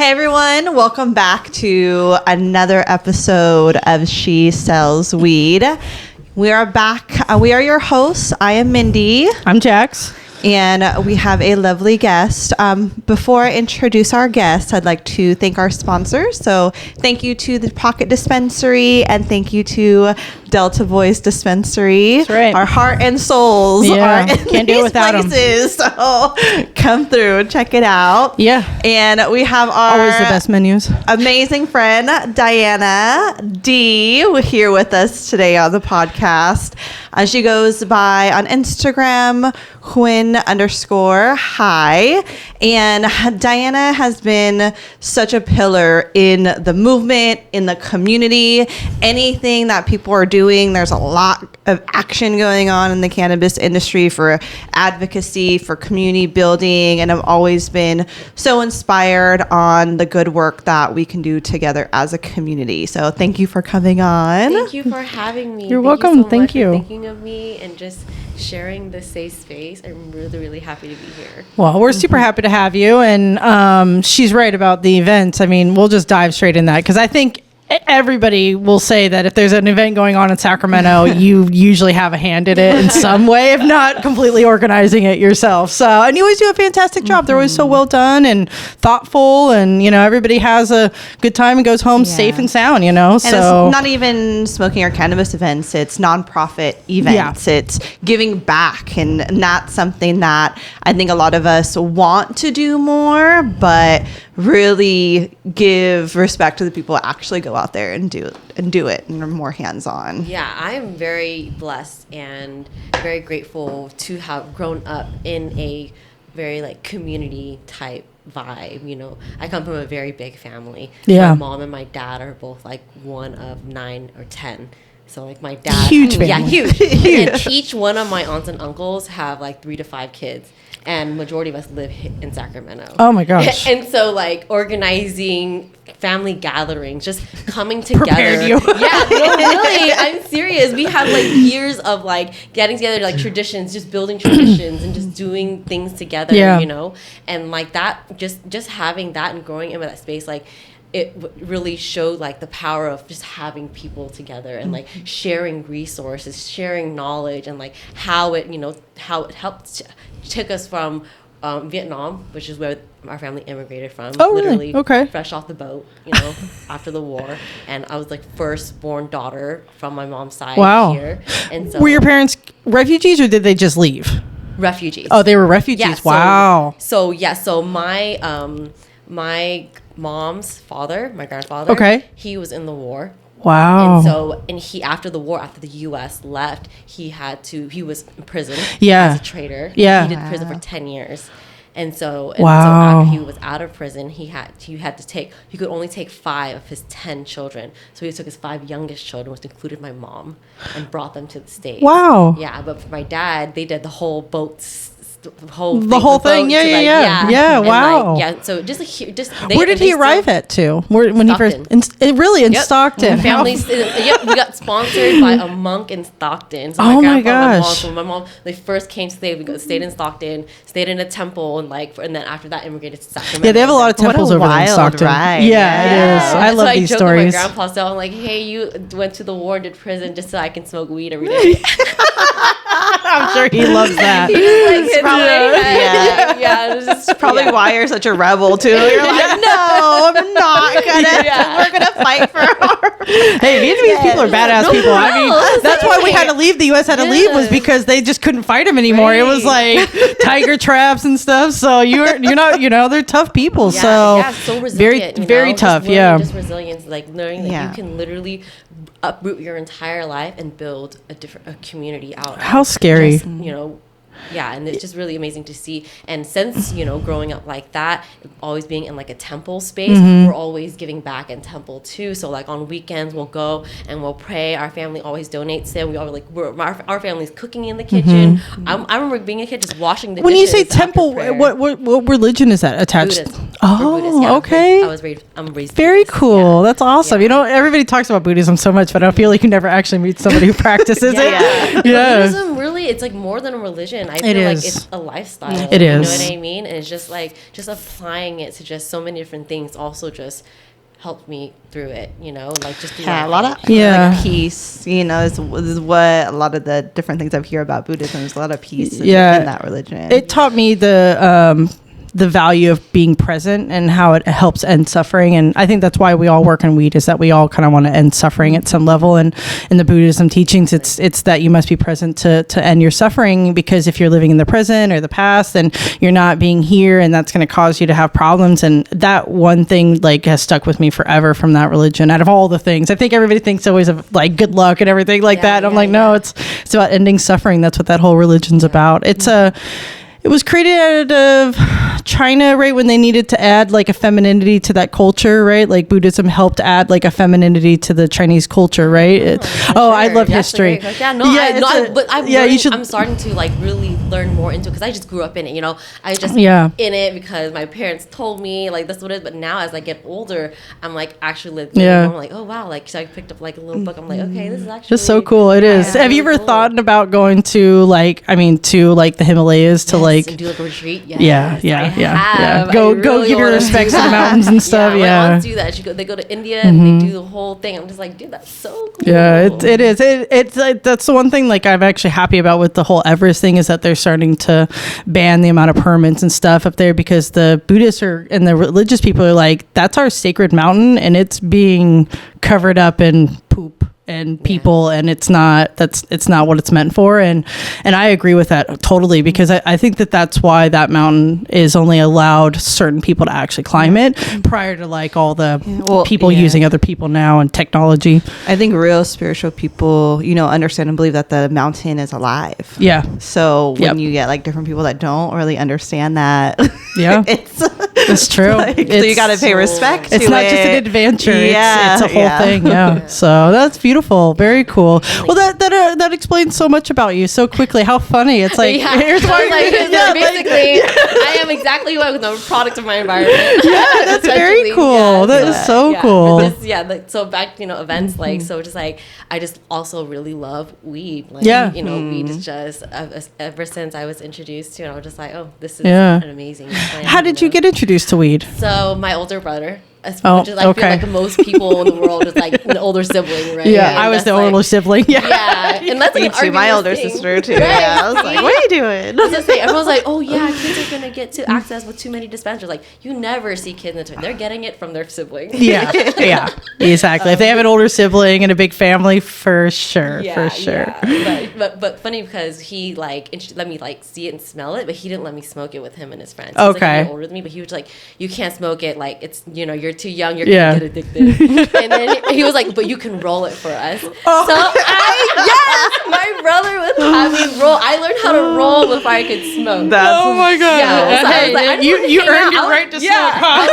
Hey everyone, welcome back to another episode of She Sells Weed. We are back. We are your hosts. I am Mindy. I'm Jax. And we have a lovely guest. Before I introduce our guest, I'd like to thank our sponsors. So thank you to the Pocket Dispensary and thank you to Delta Voice Dispensary. That's right. Our heart and souls are in can't do it without places. So come through and check it out. Yeah. And we have our always the best menus. Amazing friend, Diana D, here with us today on the podcast. She goes by on Instagram, Huynh_hi. And Diana has been such a pillar in the movement, in the community, anything that people are doing. There's a lot of action going on in the cannabis industry for advocacy, for community building. And I've always been so inspired on the good work that we can do together as a community. So thank you for coming on. Thank you for having me. You're welcome. You so Thank much you. For thinking of me and just sharing this safe space. I'm really, really happy to be here. Well, we're super happy to have you. And she's right about the events. I mean, we'll just dive straight in that because I think everybody will say that if there's an event going on in Sacramento, you usually have a hand in it in some way, if not completely organizing it yourself. So, and you always do a fantastic job. They're always so well done and thoughtful, and everybody has a good time and goes home safe and sound. And so it's not even smoking or cannabis events; it's nonprofit events. Yeah. It's giving back, and that's something that I think a lot of us want to do more, but really give respect to the people who actually go out there and do it and are more hands-on. Yeah, I am very blessed and very grateful to have grown up in a very community type vibe. I come from a very big family. Yeah. My mom and my dad are both one of 9 or 10. So my dad, huge family. Yeah, huge. And each one of my aunts and uncles have 3 to 5 kids. And majority of us live in Sacramento. Oh my gosh. And so organizing family gatherings, just coming together. Prepared you. Yeah, no, really, I'm serious. We have years of getting together, traditions, just building traditions and just doing things together, and that, just having that and growing into that space, it really showed the power of just having people together and sharing resources, sharing knowledge, and how it helped took us from Vietnam, which is where our family immigrated from. Oh, literally really? Okay. Fresh off the boat, after the war, and I was firstborn daughter from my mom's side. Wow. Here, and so were your parents refugees or did they just leave? Refugees. Oh, they were refugees. Yeah, Wow. So my my mom's father, my grandfather, Okay. he was in the war. Wow. And he, after the war, after the U.S. left, he was in prison Yeah. as a traitor. Yeah. He did prison for 10 years. So Wow. after he was out of prison, he could only take 5 of his 10 children. So he took his 5 youngest children, which included my mom, and brought them to the States. Wow. Yeah, but for my dad, they did the whole boats. The whole thing. Yeah. Wow. So just where did he arrive at too? When he first really in Stockton? My family's we got sponsored by a monk in Stockton. So my gosh! My mom, they first came to stay. We stayed in Stockton, stayed in a temple, and then after that immigrated to Sacramento. Yeah, they have a lot of temples over there in Stockton. Ride. Yeah, it is. I love these stories. My grandpa, so I'm like, hey, you went to the war and did prison just so I can smoke weed every day. I'm sure he loves that. It's Probably why you're such a rebel too. You're like, no, I'm not gonna. We're gonna fight for our. Hey, Vietnamese people are badass people. I mean, that's why we had to leave. The U.S. had to leave was because they just couldn't fight them anymore. Right. It was tiger traps and stuff. So you're not, they're tough people. So resilient, very tough. Yeah, just resilience, learning that you can literally uproot your entire life and build a community out. How scary. Just, Yeah, and it's just really amazing to see. And since, growing up like that, always being in like a temple space, we're always giving back in temple too. So like on weekends, we'll go and we'll pray. Our family always donates it. We always our family's cooking in the kitchen. I remember being a kid just washing the dishes. When you say temple, what religion is that attached? Buddhist. Oh, Buddhist, yeah. okay. I'm raised very Buddhist, cool. yeah. That's awesome. Yeah. You know, everybody talks about Buddhism so much, but I feel like you never actually meet somebody who practices it. Yeah. Yeah. Buddhism really honestly, it's like more than a religion. I feel like it's a lifestyle. It is. You know what I mean? And it's just like, just applying it to just so many different things also just helped me through it, you know, like just a lot of like peace, you know, is what a lot of the different things I hear about Buddhism. There's a lot of peace in that religion. It taught me the value of being present and how it helps end suffering. And I think that's why we all work in weed, is that we all kind of want to end suffering at some level. And in the Buddhism teachings, it's that you must be present to end your suffering, because if you're living in the present or the past, then you're not being here, and that's going to cause you to have problems. And that one thing like has stuck with me forever from that religion. Out of all the things, I think everybody thinks always of like good luck and everything like that. I'm like, no, it's about ending suffering. That's what that whole religion's about. It was created out of China, right, when they needed to add like a femininity to that culture, right? Like Buddhism helped add like a femininity to the Chinese culture, right? I love history. I'm starting to like really learn more into it, because I just grew up in it, you know. I just in it because my parents told me like this is what it is. But now as I get older, I'm like actually living. I'm like, oh wow, like so I picked up like a little book. I'm like, okay, this is actually just so cool. It is. Have you ever thought about going to the Himalayas to like and do like a retreat? Yeah. Go give your respects to the mountains and stuff. My aunts do that. They go to India and they do the whole thing. I'm just like, dude, that's so cool. Yeah, it is. It's like, that's the one thing like I'm actually happy about with the whole Everest thing, is that they're starting to ban the amount of permits and stuff up there, because the Buddhists and the religious people are like, that's our sacred mountain and it's being covered up in poop and people, and it's not what it's meant for. And I agree with that totally, because I think that's why that mountain is only allowed certain people to actually climb it, prior to like all the people using other people now and technology. I think real spiritual people, you know, understand and believe that the mountain is alive. Yeah. So when you get like different people that don't really understand that, it's true. So you got to pay respect. It's not just an adventure. It's a whole thing. Yeah. So that's beautiful. Very cool. Well, that explains so much about you so quickly. How funny. It's like, here's why. Basically, I am exactly what the product of my environment. Yeah, that's very cool. That is so cool. So back, you know, events like, so just like, I just also really love weed. Like, you know, weed is just, ever since I was introduced to it, I was just like, oh, this is an amazing plant. How did you get introduced to weed? So my older brother. Which is, I feel like most people in the world is like an older sibling, right? Yeah, I was the older sibling. Yeah, and that's me too. My older sister too. Right? Yeah, I was like, what are you doing? I was gonna say, everyone's like, oh yeah, kids are gonna get to access with too many dispensaries. Like, you never see kids in the they're getting it from their sibling. Yeah, exactly. If they have an older sibling and a big family, for sure. But funny, because he like let me like see it and smell it, but he didn't let me smoke it with him and his friends. He was, like, older than me, but he was like, you can't smoke it. Like, it's, you know, you're too young, you're gonna get addicted. And then he was like, but you can roll it for us. So my brother would have me roll. I learned how to roll before I could smoke. Oh my god! Yeah, so I was like, you earned your right to smoke. Huh?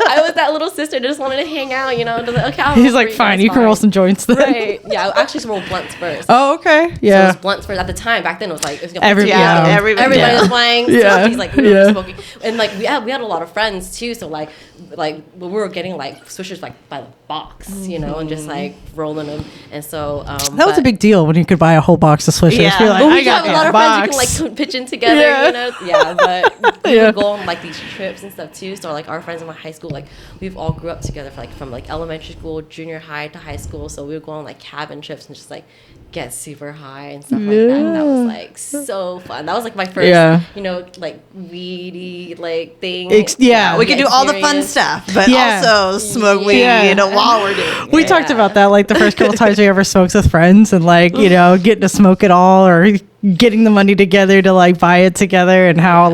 I was that little sister that just wanted to hang out, you know. And like, okay, he's like, fine, you can roll some joints then. Right? Yeah, I actually rolled blunts first. Oh, okay. Yeah. So it was blunts first. At the time, back then, it was like everybody was playing. So he's like, we were smoking, and like we had a lot of friends too. So like we were getting like swishers like by the box, you know, and just like rolling them. And so that was a big deal when you could buy a whole box of swishers. Yeah, like, but we have a lot of friends who can like pitch in together, you know. Yeah, but we would go on like these trips and stuff too. So like our friends in my high school, like we've all grew up together from like elementary school, junior high to high school. So we would go on like cabin trips and just like get super high and stuff like that. And that was like so fun. That was like my first, you know, like weedy like thing. We could do all the fun stuff, but also smoke weed, you know, while we're doing it. We talked about that like the first couple times we ever smoked with friends, and like, you know, getting to smoke it all or getting the money together to like buy it together, and how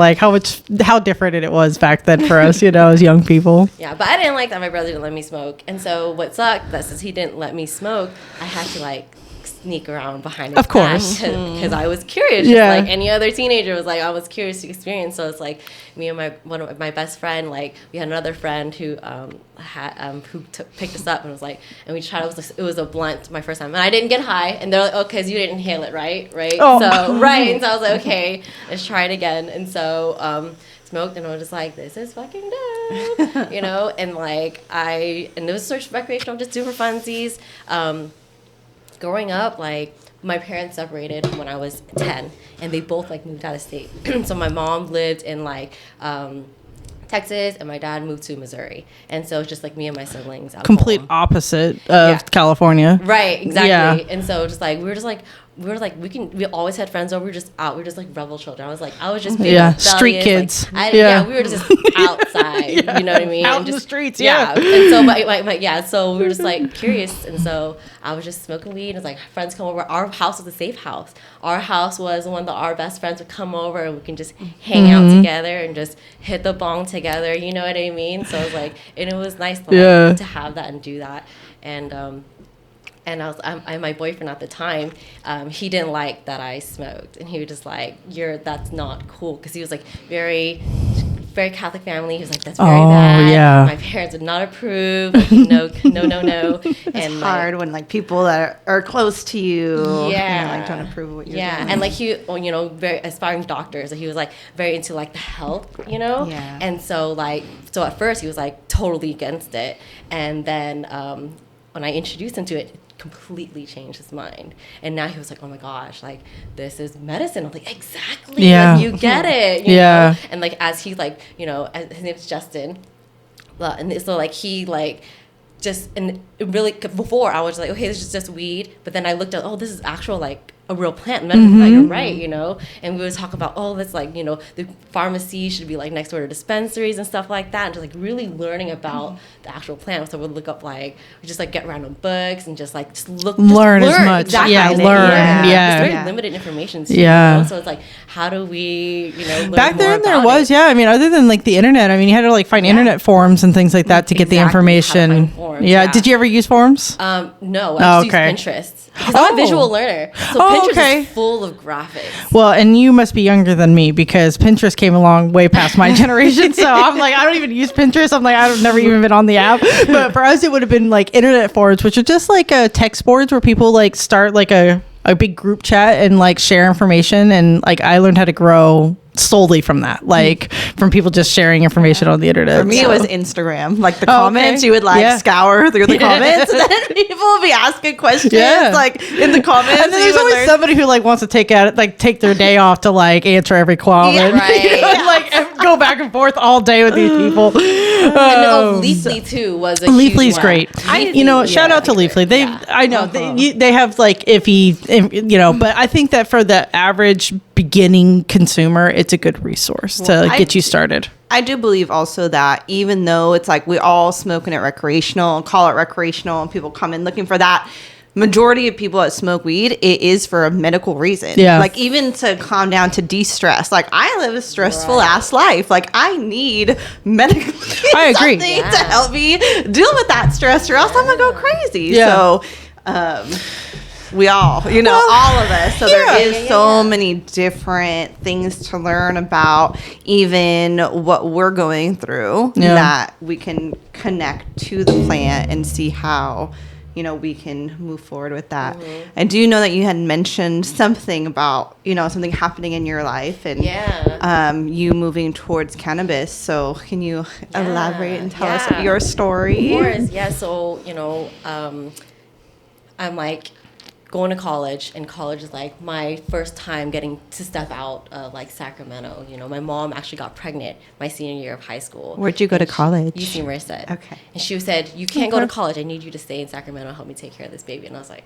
different it was back then for us, you know, as young people. Yeah, but I didn't like that my brother didn't let me smoke. And so what sucked, that since he didn't let me smoke, I had to like sneak around behind his back, because I was curious, just like any other teenager was like, I was curious to experience. So it's like me and one of my best friend, like we had another friend who picked us up and was like, and we tried, it was a blunt my first time, and I didn't get high, and they're like, oh, because you didn't inhale it, right? Oh. So and so I was like, okay, let's try it again. And so smoked, and I was just like, this is fucking dope, you know. And like and it was sort of recreational, just do for funsies. Growing up, like my parents separated when I was 10, and they both like moved out of state. So my mom lived in like Texas, and my dad moved to Missouri, and so it's just like me and my siblings out Complete home. opposite of California. Right, exactly. Yeah. And so just like we always had friends over. We were just out. We were just like rebel children. I was just being street kids. We were just outside. You know what I mean? Out and in just, the streets. And so so we were just like curious, and so I was just smoking weed. And it's like friends come over. Our house was a safe house. Our house was the one that our best friends would come over, and we can just hang out together and just hit the bong together. You know what I mean? So it was like, and it was nice to have that and do that, and my boyfriend at the time, he didn't like that I smoked, and he was just like, that's not cool, because he was like very Catholic family. He was like, that's very bad. Yeah. My parents would not approve. Like, no. It's hard when like people that are close to you, like don't approve of what you're doing. And like he, very aspiring doctor, so he was like very into like the health, Yeah. And so at first he was like totally against it, and then when I introduced him to it, completely changed his mind, and now he was like, oh my gosh, like this is medicine. I'm like, exactly. Like, you get it. You know? And like as he like, as his name's Justin, and so like he like just, and it really, before I was like, okay, this is just weed, but then I looked at, this is actual like a real plant. You're right, and we would talk about, that's like, the pharmacy should be like next door to dispensaries and stuff like that, and just like really learning about the actual plant. So we'd look up we just like get random books and just learn as much. Exactly. It's very limited information too, so it's like, how do we learn back then more there was other than like the internet, you had to like find internet forums and things like that to get the information. Did you ever use forums? No, I just use Pinterest, because I'm a visual learner, so Pinterest is full of graphics. Well, and you must be younger than me, because Pinterest came along way past my generation. So I'm like, I don't even use Pinterest. I'm like, I've never even been on the app. But for us, it would have been like internet forums, which are just like text boards where people like start like a big group chat and like share information. And like I learned how to grow solely from that, like from people just sharing information on the internet. For me, it was Instagram. Like the comments, you would scour through the comments, and then people would be asking questions like in the comments. And then there's always somebody who like wants to take their day off to like answer every comment. Like go back and forth all day with these people. And Leafly too was a Leafly's huge great. Shout out to Leafly. They have like iffy, but I think that for the average beginning consumer, it's a good resource to get you started. I do believe also that even though it's like we all smoking it recreational, call it recreational, and people come in looking for that, majority of people that smoke weed, it is for a medical reason. Yeah. Like even to calm down, to de-stress. Like I live a stressful ass life. Like I need medical I agree. something to help me deal with that stress, or else I'm gonna go crazy. Yeah. So we all, all of us. So there is so many different things to learn about, even what we're going through, that we can connect to the plant and see how, we can move forward with that. Mm-hmm. I do know that you had mentioned something about, something happening in your life and you moving towards cannabis. So can you elaborate and tell us your story? Of course. Yeah. So, I'm like going to college, and college is like my first time getting to step out of like Sacramento. My mom actually got pregnant my senior year of high school. Where'd you go to college? UC Merced. Okay. And she said, you can't go to college. I need you to stay in Sacramento and help me take care of this baby. And I was like,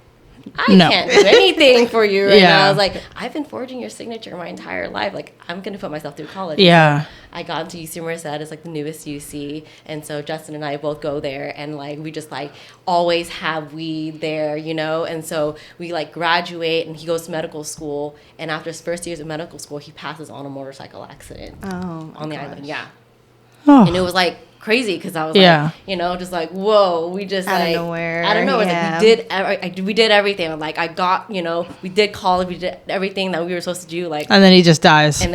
I can't do anything for you right now. I was like, I've been forging your signature my entire life. Like, I'm going to put myself through college. Yeah. So I got into UC Merced. It's like the newest UC. And so Justin and I both go there, and like, we just like always have weed there, And so we like graduate, and he goes to medical school. And after his first years of medical school, he passes on a motorcycle accident on the island. Yeah. Oh. And it was like crazy, because I was like, just like, whoa, we just out like of nowhere. Like we did everything. Like I got, we did college, we did everything that we were supposed to do. Like, and then he just dies. I'm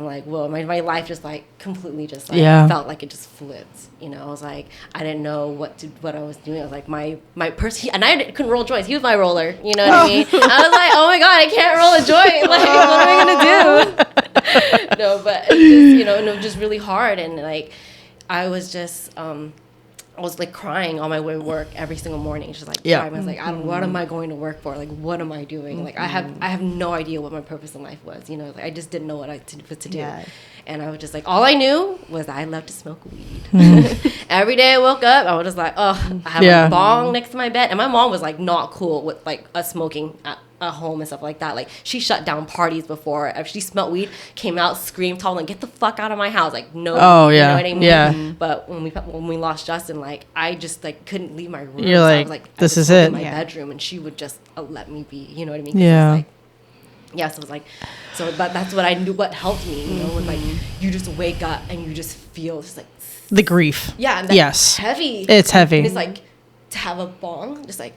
like, whoa, my life just like completely just like felt like it just flipped. I was like, I didn't know what I was doing. I was like, my person, and I couldn't roll joints. He was my roller. You know what I mean? I was like, oh my god, I can't roll a joint. Like, what am I gonna do? No, but it just, and it was just really hard, and like, I was just I was like crying on my way to work every single morning, just like Yeah. crying. I was like, what am I going to work for? Like, what am I doing? Like, I have no idea what my purpose in life was. You know, like, I just didn't know what to do. Yeah. And I was just like, all I knew was I love to smoke weed. Every day I woke up, I was just like, oh, I have a bong next to my bed. And my mom was like not cool with like us smoking at home and stuff like that. Like, she shut down parties before. If she smelled weed, came out, screamed, told them, get the fuck out of my house. Like, no. Oh, you yeah. know what I mean? Yeah. But when we lost Justin, like, I just like couldn't leave my room. You're So I like, was like, this I would is smoke it. in my Yeah. bedroom, and she would just let me be. You know what I mean? 'Cause Yeah. it's like, yeah, so it was like, but that's what I knew, what helped me, you know, when like you just wake up and you just feel just like, The grief. yeah, and that's Yes. heavy. It's heavy. And it's like to have a bong, just like,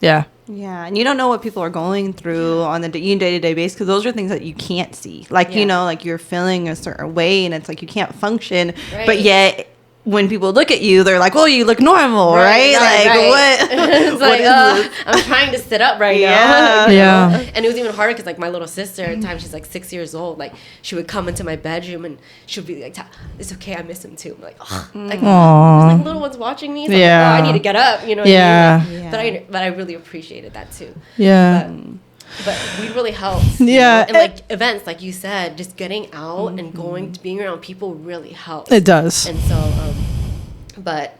Yeah. Yeah, and you don't know what people are going through on the day-to-day basis, because those are things that you can't see. Like, you Yeah. know, like you're feeling a certain way, and it's like you can't function, Right. but yet when people look at you, they're like, "Well, you look normal, right?" Like, what? It's what like, is this? I'm trying to sit up right Yeah. now. you Yeah. know? And it was even harder because like my little sister at the time, she's like 6 years old. Like, she would come into my bedroom and she would be like, "It's okay, I miss him too." I'm like, oh, like, Aw. there's like little ones watching me. So I'm Yeah. like, oh, I need to get up. You know. What Yeah. I mean? Yeah. But I really appreciated that too. Yeah. But weed really helps. you Yeah, know? And like events, like you said, just getting out and going to being around people really helps. It does. And so, but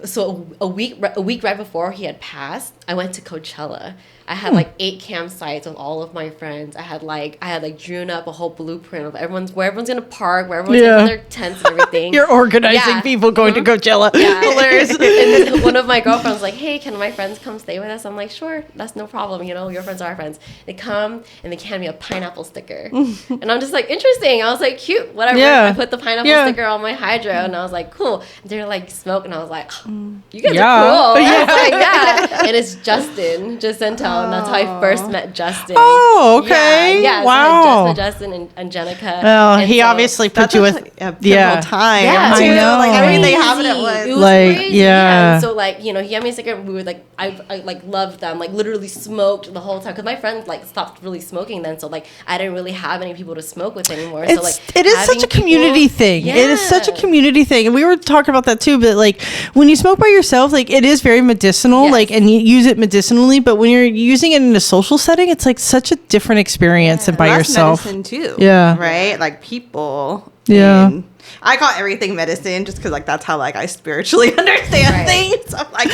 so a week right before he had passed, I went to Coachella. I had like 8 campsites with all of my friends. I had like drewn up a whole blueprint of where everyone's gonna park, where everyone's gonna put their tents and everything. You're organizing Yeah. people going to Coachella. Yeah. Hilarious. And one of my girlfriends was like, "Hey, can my friends come stay with us?" I'm like, "Sure, that's no problem. You know, your friends are our friends." They come and they hand me a pineapple sticker, and I'm just like, "Interesting." I was like, "Cute, whatever." Yeah. I put the pineapple Yeah. sticker on my hydro, and I was like, "Cool." And they're like, "Smoke," and I was like, "You guys Yeah. are cool." Yeah. I was like, "Yeah." And it's Justin Jacinto, and that's how I first met Justin. Oh, okay. Yeah. Wow. So I just met Justin and Jenica. Well, And he so- obviously put That's you such with a pivotal yeah. time. Yeah, too. I know. Like everything Crazy. happened at It once. was Like, crazy. yeah. And so like, you know, he had me a cigarette. We were like, I like loved them. Like literally smoked the whole time because my friends like stopped really smoking then. So like, I didn't really have any people to smoke with anymore. So like, It is having such a community people- thing. It is such a Yeah. community thing. And we were talking about that too, but like when you smoke by yourself, like it is very medicinal, Yes. like, and you use it medicinally, but when you're using it in a social setting, it's like such a different experience than by That's yourself. medicine too. Yeah. Right? Like people. Yeah. And I call everything medicine just because like that's how like I spiritually understand Right. things. I'm like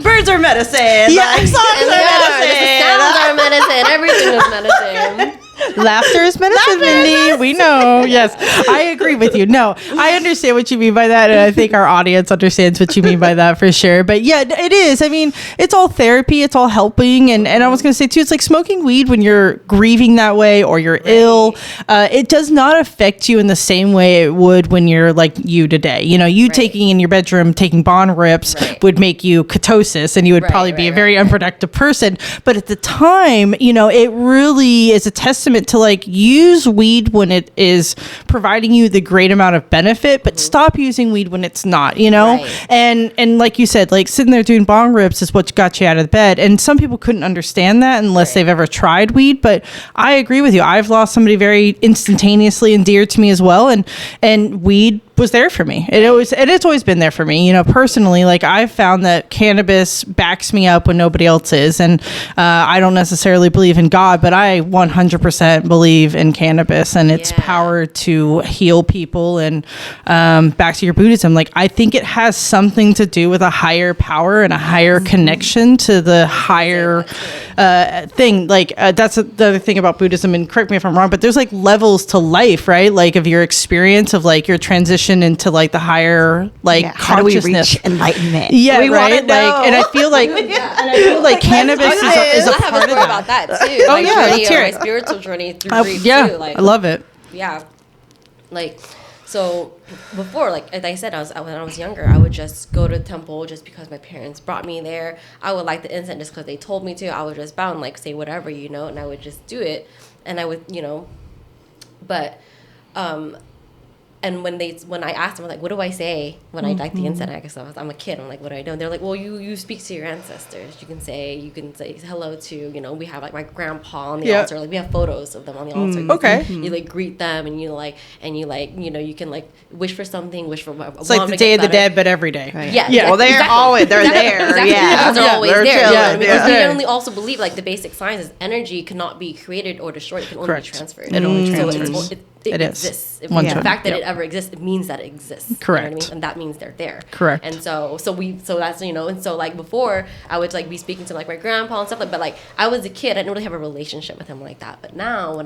birds are medicine. Yeah. Like songs And are they are. medicine. The sounds are medicine. Everything is medicine. Laughter is medicine, Mindy. We know. Yes, I agree with you. No, I understand what you mean by that, and I think our audience understands what you mean by that for sure. But yeah, it is. I mean, it's all therapy. It's all helping. And I was going to say too, it's like smoking weed when you're grieving that way or you're ill. It does not affect you in the same way it would when you're like you today. You know, you taking in your bedroom, taking bond rips would make you ketosis, and you would probably be a very unproductive person. But at the time, you know, it really is a testament to like use weed when it is providing you the great amount of benefit, but stop using weed when it's not, you know? Right. And like you said, like sitting there doing bong rips is what got you out of bed. And some people couldn't understand that unless they've ever tried weed. But I agree with you. I've lost somebody very instantaneously and dear to me as well. And weed was there for me. It's always been there for me. You know, personally, like I've found that cannabis backs me up when nobody else is. And I don't necessarily believe in God, but I 100% believe in cannabis and its power to heal people. And back to your Buddhism, like I think it has something to do with a higher power and a higher connection to the higher thing. Like that's the other thing about Buddhism, and correct me if I'm wrong, but there's like levels to life, right? Like of your experience of like your transition into like the higher like How do we consciousness. reach enlightenment? Yeah, we right. wanna know. Like, and I feel like, and I feel like cannabis is I a have a part of story that. about that too. Oh, My yeah, journey, let's hear my it. spiritual journey through grief Yeah, too. Like, I love it. yeah, like so before, like I said, when I was younger, I would just go to the temple just because my parents brought me there. I would light the incense just because they told me to. I would just bow and like say whatever, you know, and I would just do it, and I would, you know, but and when I asked them, like, what do I say when I light the incense? I guess I'm a kid. I'm like, what do I do? And they're like, well, you speak to your ancestors. You can say hello to, you know, we have like my grandpa on the altar. Like we have photos of them on the altar. Okay. You like greet them, and you know, you can like wish for something, wish for it's like the Day of the Dead, but every day. Right. Yeah. Well, they're always there. Exactly. Yeah. They're always They're there. chilling. Because we only also believe like the basic science is energy cannot be created or destroyed. It can only be transferred. It only So transfers. It is. exists. The One fact that Yep. it ever exists, it means that it exists. Correct. You know what I mean? And that means they're there. Correct. And so that's, you know, and so like before I would like be speaking to like my grandpa and stuff like, but like I was a kid, I didn't really have a relationship with him like that. But now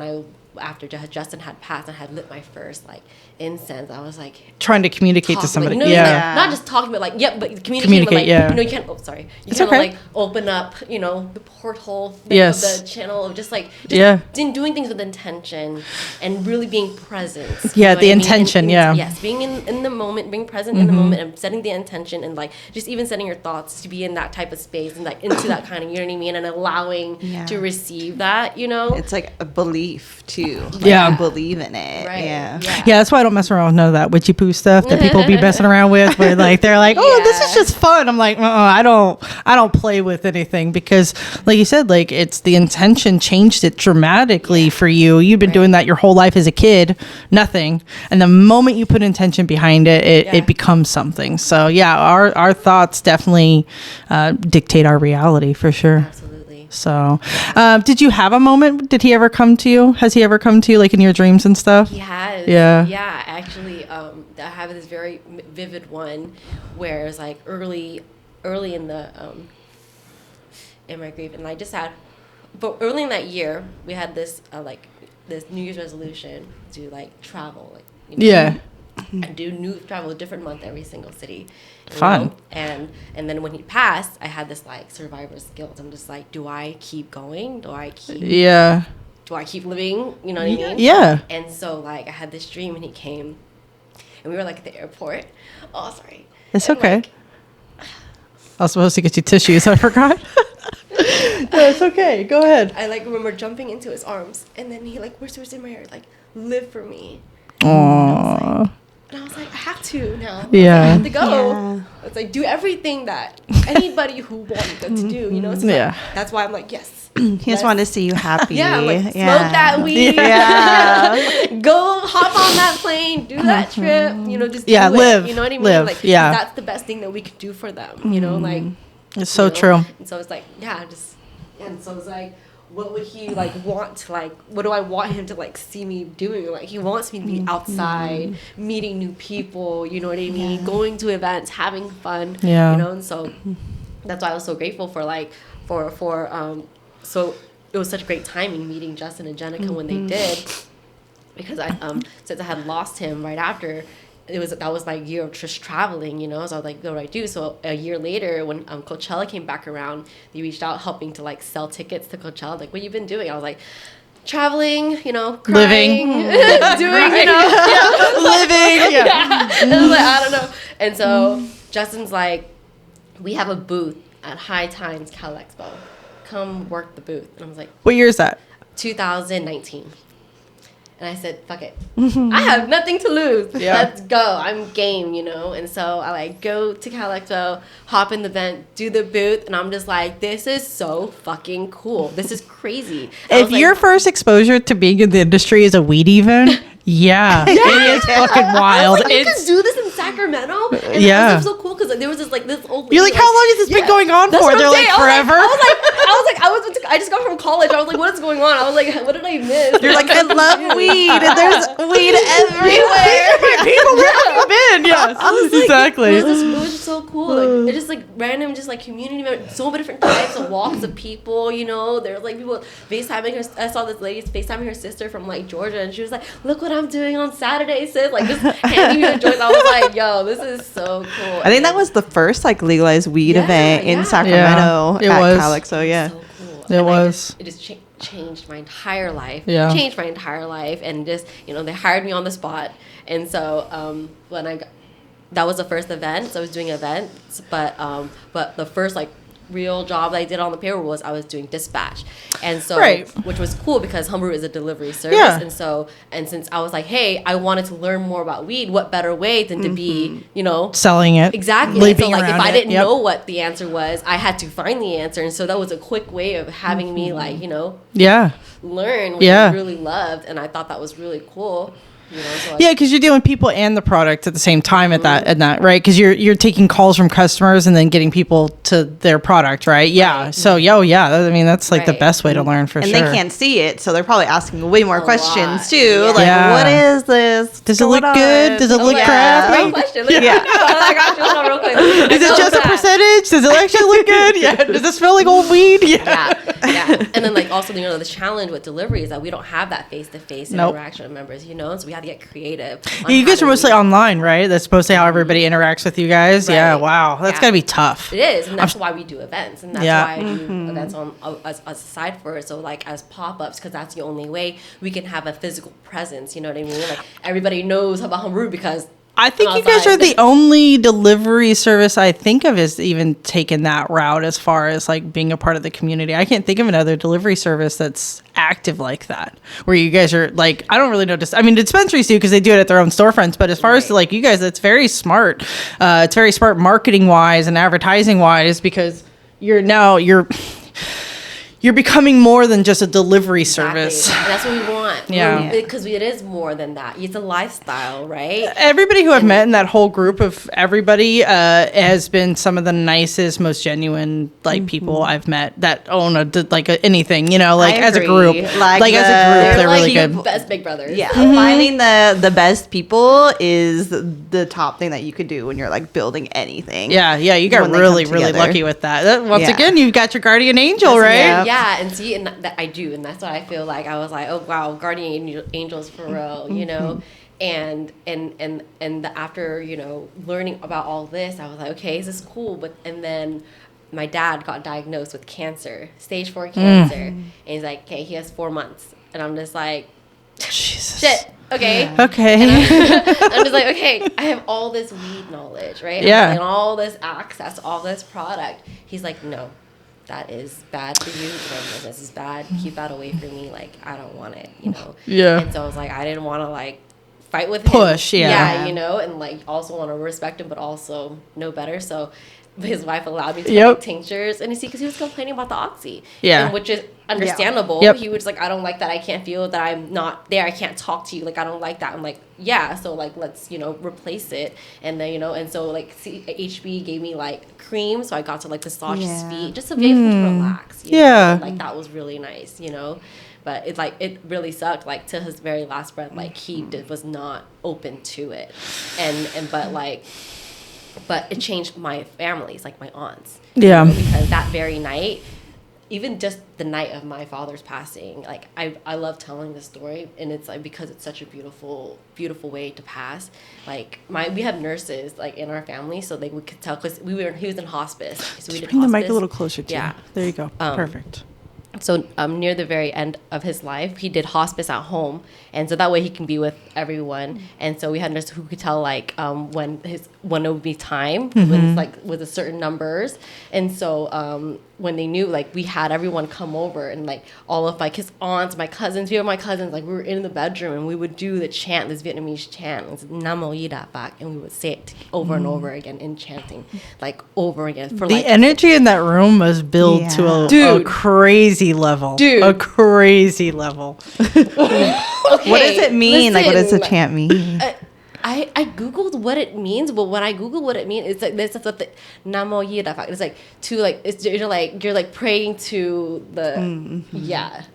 after Justin had passed and had lit my first like incense, I was like trying to communicate to somebody. Like, like, not just talking, but like but communicate. But, like, yeah. You know, you can't. Oh, sorry. You It's can't okay. like open up, you know, the porthole of Yes. the channel of just doing things with intention and really being present. Yeah, You know the what I mean? intention. And, yeah. Yes, being in the moment, being present in the moment, and setting the intention, and like just even setting your thoughts to be in that type of space and like into that kind of, you know what I mean, and allowing to receive that. You know, It's like a belief too. Like Yeah. you believe in it. Right. Yeah. Yeah, that's why I don't mess around with none of that witchy poo stuff that people be messing around with. Where like they're like, "Oh, this is just fun." I'm like, I don't play with anything because, like you said, like it's the intention changed it dramatically for you. You've been doing that your whole life as a kid, nothing, and the moment you put intention behind it, it becomes something. So yeah, our thoughts definitely dictate our reality for sure. absolutely. So, did you have a moment? Did he ever come to you? Has he ever come to you like in your dreams and stuff? He has. Yeah. Yeah, actually, I have this very vivid one where it was like early in the in my grief, and I just had, but early in that year we had this this New Year's resolution to like travel, like and do travel a different month every single city. Fun. Know? And then when he passed, I had this like survivor's guilt. I'm just like, do I keep going? Do I keep living? You know what I mean? Yeah. And so like I had this dream, and he came, and we were like at the airport. Oh, sorry. It's And, okay. like, I was supposed to get you tissues. I forgot. No, it's okay. Go ahead. I like remember jumping into his arms, and then he like whispers in my ear like, "Live for me." Aww. And I was like, I have to now. Yeah. I have to go. Yeah. It's like do everything that anybody who wanted them to do, you know? So Yeah. like, that's why I'm like, yes. He just wanted to see you happy. Yeah, like smoke that weed. Yeah. Go hop on that plane, do that trip, you know, just do live. it. You know what I mean? Live. Like Yeah. that's the best thing that we could do for them. You know, like It's so you know? true. And so it's like, and so it's like, what would he like want to like? What do I want him to like see me doing? Like he wants me to be outside, meeting new people. You know what I mean? Going to events, having fun. Yeah. You know, and so that's why I was so grateful for like so it was such great timing meeting Justin and Jenica when they did, because I since I had lost him right after. That was my year of just traveling, you know. So I was like, what do I do? So a year later, when Coachella came back around, they reached out helping to like sell tickets to Coachella. Like, what you been doing? I was like, traveling, you know, crying, Living. doing, you know, Living. yeah. And I was like, I don't know. And so Justin's like, we have a booth at High Times Cal Expo. Come work the booth. And I was like, What year is that? 2019. And I said, fuck it. I have nothing to lose. Yeah. Let's go. I'm game, you know? And so I like go to Cal Expo, hop in the vent, do the booth. And I'm just like, this is so fucking cool. This is crazy. And I If was your like, first exposure to being in the industry is a weed event, it is fucking wild. I was like, you It's can do this in Sacramento? And Yeah. it was so cool because like, there was this old lady. You're like, how long has this been going on That's for? what I'm They're like, saying. forever? I just got from college. I was like, what is going on? I was like, what did I miss? You're like, I love weed, and there's weed everywhere. People, where have you been? Yes, I was like, exactly. it was just so cool. Like, it's just like random, just like community members, so many different types of walks of people. You know, there's like people FaceTiming her. I saw this lady FaceTiming her sister from like Georgia, and she was like, "Look what I'm doing on Saturday, sis!" Like just handing me the joints. I was like, "Yo, this is so cool." I think that was the first like legalized weed event in Sacramento it at was. Calexo. Yeah. So cool. It was. It just changed my entire life. Yeah. Changed my entire life, and just they hired me on the spot, and so when that was the first event. So I was doing events, but the first like real job that I did on the payroll was I was doing dispatch. And so, which was cool because Humberoo is a delivery service. Yeah. And since I was like, hey, I wanted to learn more about weed, what better way than to be, you know, selling it. Exactly. So like, if I didn't Yep. know what the answer was, I had to find the answer. And so that was a quick way of having me like, you know, learn, which I really loved. And I thought that was really cool. You know, so yeah, because you're dealing with people and the product at the same time at that right? Because you're taking calls from customers and then getting people to their product, right? Yeah. Right. So I mean that's like the best way to learn for sure. And they can't see it, so they're probably asking way more questions too. Yeah. Like, what is this? Does it look good? Does it look crafty? Real question. Oh my gosh, real quick. Is it just a percentage? Does it actually look good? Yeah. Does it smell like old weed? Yeah. And then like also, you know, the challenge with delivery is that we don't have that face-to-face interaction with members, you know, so we have to get creative. You guys are mostly online, right? That's supposed to how everybody interacts with you guys. Right. Yeah, wow, that's gotta be tough. It is, and that's why we do events, and that's why I do events on as a side for it. So like as pop-ups, because that's the only way we can have a physical presence. You know what I mean? Like everybody knows about Humberoo because. I think you guys are the only delivery service I think of as even taken that route as far as like being a part of the community. I can't think of another delivery service that's active like that, where you guys are like, I don't really know. I mean, dispensaries do because they do it at their own storefronts. But as far as like you guys, it's very smart. It's very smart marketing wise and advertising wise because you're becoming more than just a delivery service. And that's what we want. Yeah. Because it is more than that. It's a lifestyle, right? Everybody who I've met in that whole group of everybody has been some of the nicest, most genuine people I've met that own anything, you know, like as a group. Like as a group, they're really good. Best big brothers. Yeah. Finding the best people is the top thing that you could do when you're like building anything. Yeah, you got really lucky with that. Once again, you've got your guardian angel, right? Yeah, and see, and that I do, and that's what I feel like. I was like, oh wow, guardian angels for real, you know. And after, you know, learning about all this, I was like, okay, this is cool. And then my dad got diagnosed with cancer, stage 4 cancer, and he's like, okay, he has 4 months, and I'm just like, Jesus. Shit. Okay. Okay. I'm just like, okay, I have all this weed knowledge, right? Yeah. And all this access, all this product. He's like, no. That is bad for you. This is bad. Keep that away from me. Like, I don't want it, you know? Yeah. And so I was like, I didn't want to, like, fight with him. Push, yeah. Yeah, you know? And, like, also want to respect him, but also know better. So his wife allowed me to make tinctures. And you see, because he was complaining about the oxy. Yeah. And which is understandable. Yep. He was like, I don't like that. I can't feel that I'm not there. I can't talk to you. Like, I don't like that. I'm like, yeah. So, like, let's, you know, replace it. And then, you know, and so, like, HB gave me, like, cream. So I got to, like, massage his feet just to be able to relax. You know? And, like, that was really nice, you know. But it really sucked. Like, to his very last breath, like, he was not open to it. But it changed my families, like my aunts. Yeah. You know, because that very night, even just the night of my father's passing, like I love telling this story, and it's like because it's such a beautiful, beautiful way to pass. Like we have nurses like in our family, so they could tell because he was in hospice. So we did bring hospice. the mic a little closer to you. There you go. Perfect. So near the very end of his life, he did hospice at home, and so that way he can be with everyone. And so we had nurses who could tell like when it would be time, when it's like with a certain numbers. And so when they knew, like we had everyone come over, and like all of his aunts, my cousins, few of my cousins, like we were in the bedroom, and we would do the chant, this Vietnamese chant, it's Namo Yida Bak, and we would say it over and over again in chanting, like over again. For the energy in that room was built to a crazy level. A crazy level. Okay, what does it mean? Like, what does the chant mean? I googled what it means, but when I googled what it means, it's like this is what the Namo Yida. It's like to like you're like praying to the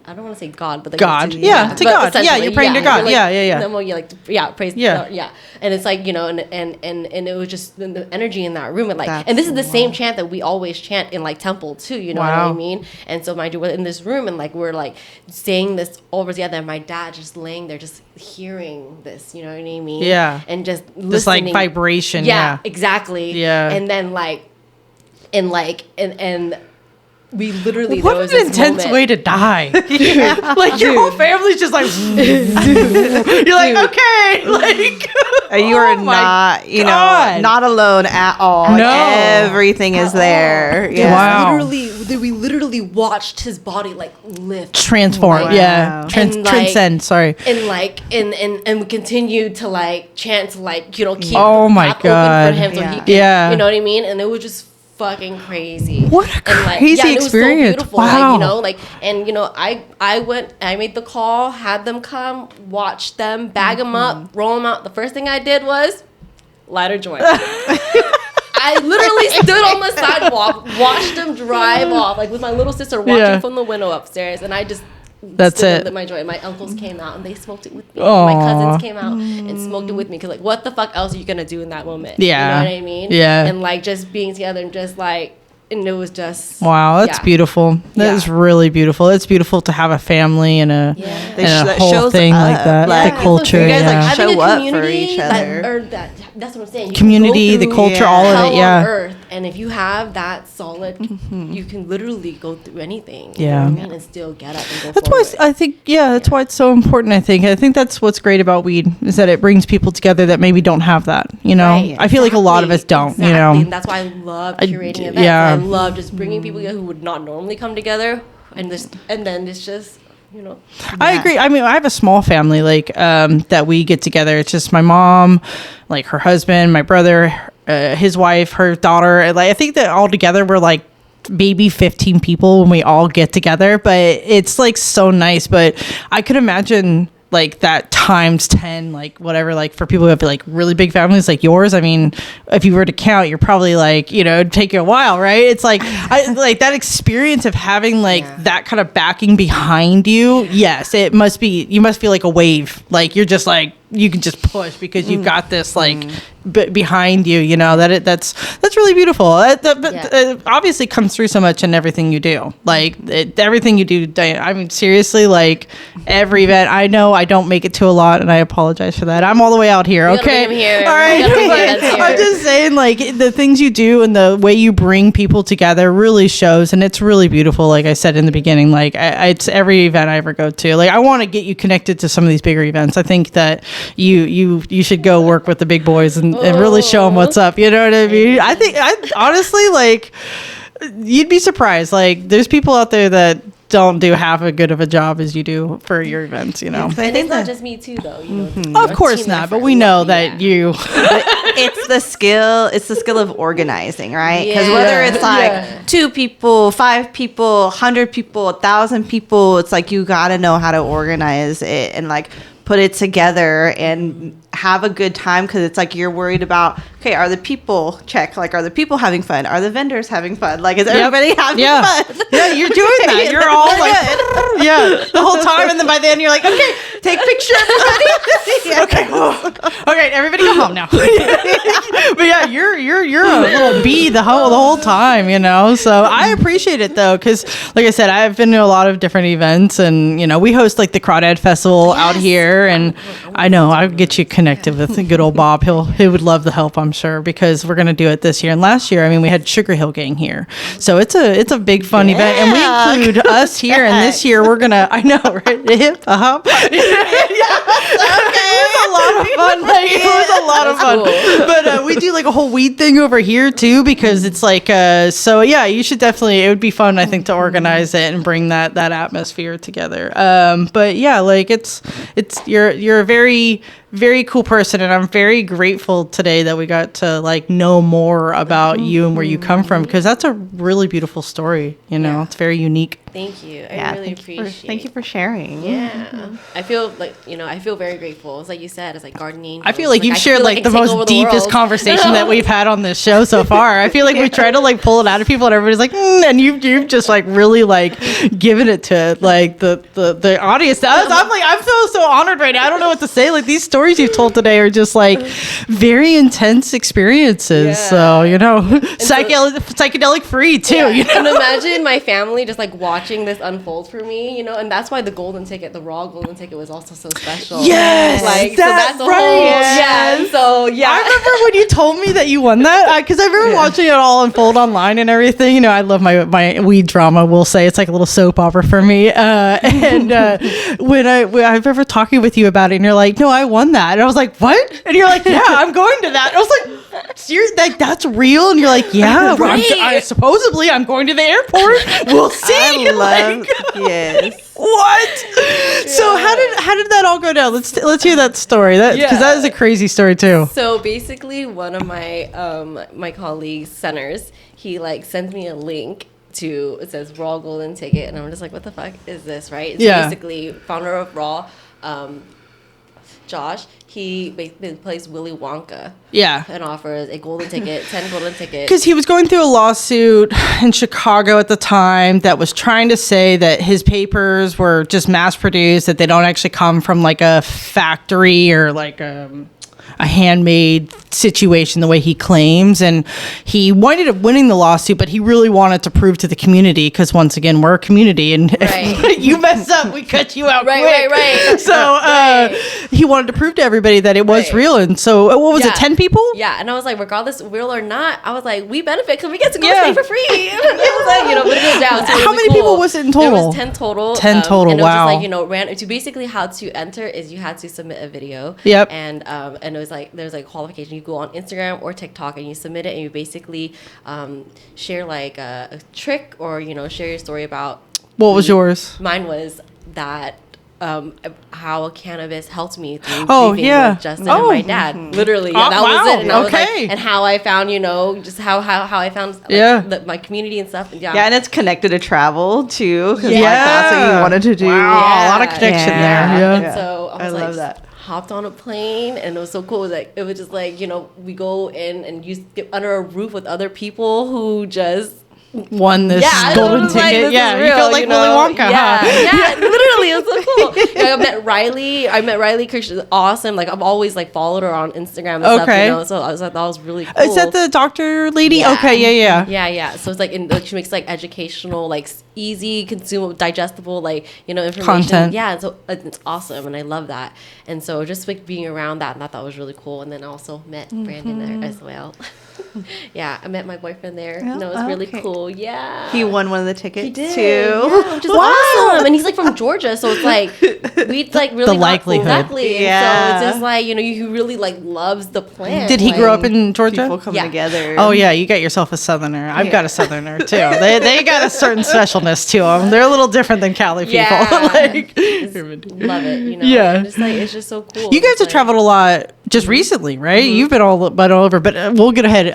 I don't want to say God, but like God, to God, you're praying to God, like, Namo, praise, and it's like, you know, and it was just the energy in that room, and like, and this is the same chant that we always chant in like temple too, you know what I mean? And so mind you, we're in this room, and like we're like saying this over together, and my dad just laying there, just hearing this, you know what I mean? Yeah. And just listening. This like vibration. Yeah, exactly. Yeah. And then and we literally, what an intense way to die. Like your whole family's just like you're like, okay, like You are not, not alone at all. No. Everything is there. Yeah. Wow. We literally watched his body like lift, Transform. Wow. Yeah. Transcend. Sorry. and we continued to like chant, like keep Oh the my path God. open for him, so he can, Yeah. you know what I mean? And it was just fucking crazy. What a crazy and it was experience. so beautiful. Wow. I went, I made the call, had them come, watch them, bag them up, roll them out. The first thing I did was light a joint. I literally stood on the sidewalk, watched them drive off, like with my little sister watching from the window upstairs, and I just lit my joint. My uncles came out and they smoked it with me. Aww. My cousins came out and smoked it with me, because like, what the fuck else are you gonna do in that moment? Yeah. You know what I mean? Yeah. And like just being together and just like, and it was just wow, that's beautiful. That is really beautiful. It's beautiful to have a family and a, and a whole thing like that. Like, the culture, you guys like having show a up for community each other. that's what I'm saying. You community, can the go culture, through all hell of it. Yeah. on earth, and if you have that solid, you can literally go through anything. You Yeah. know what I mean? And still get up and go That's forward. why I think, that's why it's so important. I think that's what's great about weed, is that it brings people together that maybe don't have that. You know, Right, I feel like a lot of us don't. exactly. You know, And that's why I love curating events. yeah. I love just bringing people together who would not normally come together, and then it's just. I agree. I mean, I have a small family that we get together. It's just my mom, like her husband, my brother, his wife, her daughter. Like, I think that all together we're like maybe 15 people when we all get together. But it's like so nice. But I could imagine like that times 10, like whatever, like for people who have like really big families like yours. I mean, if you were to count, you're probably like, it'd take you a while, right? It's like, like that experience of having like that kind of backing behind you. Yes, you must feel like a wave. Like you're just like, you can just push because you've got this like behind you, that's really beautiful. It obviously comes through so much in everything you do. Like everything you do, I mean, seriously, like every event. I know I don't make it to a lot, and I apologize for that. I'm all the way out here. Okay, all right. I'm just saying, like the things you do and the way you bring people together really shows, and it's really beautiful. Like I said in the beginning, like it's every event I ever go to. Like I want to get you connected to some of these bigger events. I think that you should go work with the big boys and really show them what's up. You know what I mean? I honestly, like, you'd be surprised. Like there's people out there that don't do half as good of a job as you do for your events, And it's not just me too, though. Of course not, but we know that you. It's the skill of organizing, right? Because whether it's like 2 people, 5 people, 100 people, 1,000 people, it's like you got to know how to organize it and like put it together and have a good time, because it's like you're worried about, okay, are the people are the people having fun? Are the vendors having fun? Like, is everybody having fun? Yeah, you're doing that. You're all like, the whole time, and then by then you're like, okay, take picture, everybody. Okay, everybody go home now. But yeah, you're a little bee the whole time, So I appreciate it though, because like I said, I've been to a lot of different events, and we host like the Crawdad Festival out here, and I know I'll get you connected with good old Bob. He would love the help, I'm sure, because we're gonna do it this year. And last year, I mean, we had Sugar Hill Gang here, so it's a big fun event, and we include us here. And this year, we're gonna, I know, right? Hip hop. It was a lot of fun. Like, it was a lot of fun. Cool. But we do like a whole weed thing over here too, because it's like so yeah, you should definitely, it would be fun, I think, to organize it and bring that atmosphere together. But yeah, like it's you're a very, very cool person, and I'm very grateful today that we got to like know more about you and where you come from, because that's a really beautiful story. It's very unique. Thank you. I really appreciate it. Thank you for sharing. Yeah. I feel like, I feel very grateful. It's like you said, it's like guardian angels. I feel like you've shared like the most deepest conversation that we've had on this show so far. I feel like we try to like pull it out of people, and everybody's like, and you've just like really like given it to like the audience. I'm like, I feel so honored right now. I don't know what to say. Like these stories you've told today are just like very intense experiences. So, psychedelic free too. And imagine my family just like watching this unfold for me, and that's why the raw golden ticket was also so special. Yes, like that's a right. whole So yeah, I remember when you told me that you won that, because I remember watching it all unfold online and everything. You know, I love my weed drama. We'll say it's like a little soap opera for me. When I remember talking with you about it, and you're like, "No, I won that," and I was like, "What?" And you're like, "Yeah, I'm going to that." And I was like, "That's real?" And you're like, "Yeah, right. supposedly I'm going to the airport. We'll see." Yes. What? Yeah. So how did that all go down? Let's hear that story. Because that is a crazy story too. So basically, one of my my colleagues, centers, he like sends me a link to, it says Raw Golden Ticket, and I'm just like, what the fuck is this, right? So basically, founder of Raw, Josh, he basically plays Willy Wonka. Yeah. And offers a golden ticket, 10 golden tickets. Because he was going through a lawsuit in Chicago at the time that was trying to say that his papers were just mass produced, that they don't actually come from like a factory or like a handmade situation the way he claims. And he ended up winning the lawsuit, but he really wanted to prove to the community, because once again, we're a community, and if you mess up, we cut you out quick. Right. So he wanted to prove to everybody that it was real. And so what was it, 10 people? Yeah. And I was like, regardless real or not, I was like, we benefit because we get to go stay for free. It was like, but it goes down. So how many people was it in total? There was 10 total. 10 total. And it Wow. was just like, to basically how to enter is you had to submit a video. Yep. And it was like, there's like qualification. You go on Instagram or TikTok and you submit it, and you basically share like a trick, or share your story about. What was yours? Mine was that how cannabis helped me through grieving with Justin and my dad. Literally, that was it. And I was like, and how I found, just how I found my community and stuff. Yeah, and it's connected to travel too. Because that's what you wanted to do. Wow, a lot of connection there. Yeah. And so I was love that. Hopped on a plane, and it was so cool. It was just like, we go in and you get under a roof with other people who just won this golden ticket. Like, you felt like Willy Wonka, huh? Yeah, literally, it was so cool. I met Riley Kirsch. She's awesome. Like, I've always like followed her on Instagram and stuff. So I thought that was really cool. Is that the doctor lady? Yeah. Okay, yeah. Yeah. So it's like, she makes like educational, like easy, consumable, digestible, like information. Content. Yeah, and so it's awesome, and I love that. And so just like being around that, and I thought that was really cool. And then I also met Brandon there as well. Yeah, I met my boyfriend there. And that was really cool. Yeah. He won one of the tickets too. Yeah, which is awesome. And he's like from Georgia, so it's like we'd like really the likelihood. Exactly. Yeah. So it's just like, he really like loves the plant. Did he grow up in Georgia? People come together. Oh yeah, you got yourself a Southerner. I've got a Southerner too. They got a certain specialness to them. They're a little different than Cali people. Love it. Yeah. It's just so cool. You guys have traveled a lot just recently, right? You've been all over, but we'll get ahead.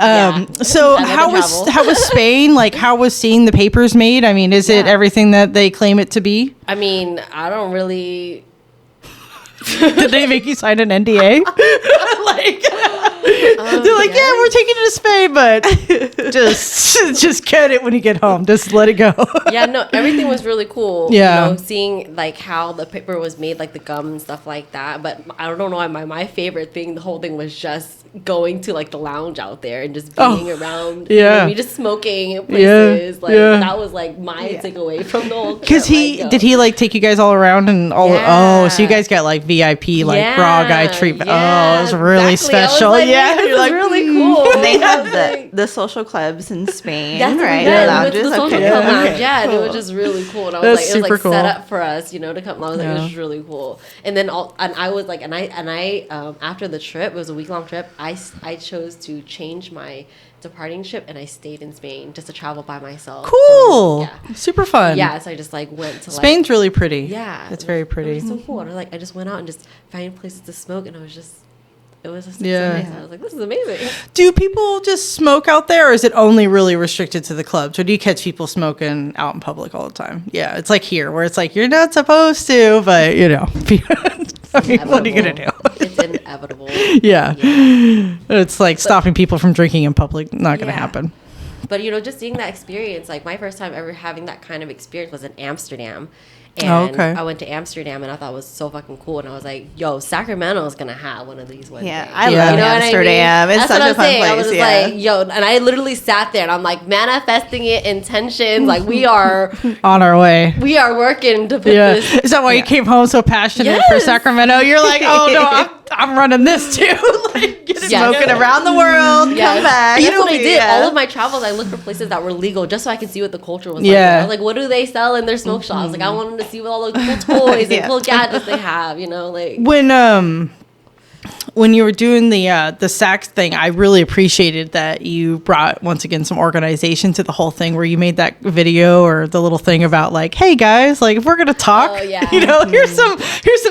So how was Spain? Like, how was seeing the papers made? I mean, is it everything that they claim it to be? I mean, I don't really. Did they make you sign an NDA? They're like, yeah, we're taking it to Spain, but just get it when you get home. Just let it go. Yeah, no, everything was really cool. Yeah. Seeing like how the paper was made, like the gum and stuff like that. But I don't know why my favorite thing, the whole thing was just going to like the lounge out there and just being around. Me just smoking in places. That was like my takeaway from the whole trip. Because did he like take you guys all around and all? Oh, so you guys got like VIP, like raw guy treatment. Oh, it was really special. You're like, really cool. And they have the social clubs in Spain, right? The lounges. The social club lounge, and it was just really cool. And I was it was set up for us, to come. I was like, it was really cool. And then I was like, and I after the trip, it was a week-long trip. I chose to change my departing ship, and I stayed in Spain just to travel by myself. Cool. Super fun. Yeah, so I just like went to Spain's really pretty. Yeah. It's very pretty. It was so cool. And I just went out and just found places to smoke, and it was just so nice. I was like, this is amazing. Do people just smoke out there, or is it only really restricted to the clubs? Or do you catch people smoking out in public all the time? Yeah, it's like here, where it's like, you're not supposed to, but I mean, what are you going to do? It's inevitable. Yeah. It's like stopping people from drinking in public, not going to happen. But, just seeing that experience, like my first time ever having that kind of experience was in Amsterdam. And I went to Amsterdam, and I thought it was so fucking cool. And I was like, yo, Sacramento is going to have one of these one day. I love Amsterdam. It's such a fun place. I was just like, yo, and I literally sat there, and I'm like manifesting it, intentions. Like, we are on our way. We are working to put this. Is that why you came home so passionate for Sacramento? You're like, oh, no, I'm running this too. smoking around the world, come back. That's what I did. All of my travels, I looked for places that were legal just so I could see what the culture was like. I was like, what do they sell in their smoke shops? Like, I wanted to see what all the cool toys and cool gadgets they have, like. When you were doing the sax thing, I really appreciated that you brought once again some organization to the whole thing, where you made that video or the little thing about like, hey guys, like if we're gonna talk, here's some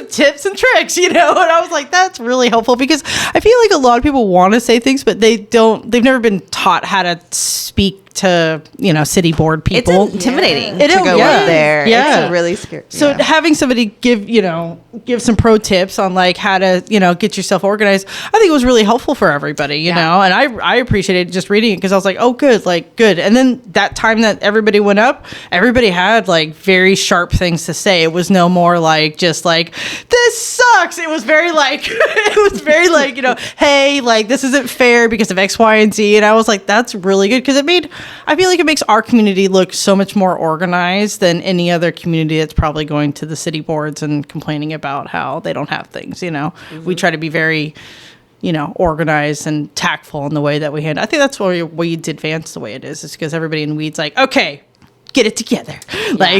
tips and tricks, and I was like, that's really helpful, because I feel like a lot of people want to say things, but they've never been taught how to speak to city board people. It's intimidating to go up there. It's really scary. So having somebody give some pro tips on like how to get yourself organized, I think it was really helpful for everybody. You know, and I appreciated just reading it, because I was like, oh good. And then that time that everybody went up, everybody had like very sharp things to say. It was no more like just like, this sucks. It was very like hey, like this isn't fair because of X, Y, and Z. And I was like, that's really good, because I feel like it makes our community look so much more organized than any other community that's probably going to the city boards and complaining about how they don't have things. We try to be very, organized and tactful in the way that we handle. I think that's why we did Vance the way it is because everybody in Weed's like, okay, get it together.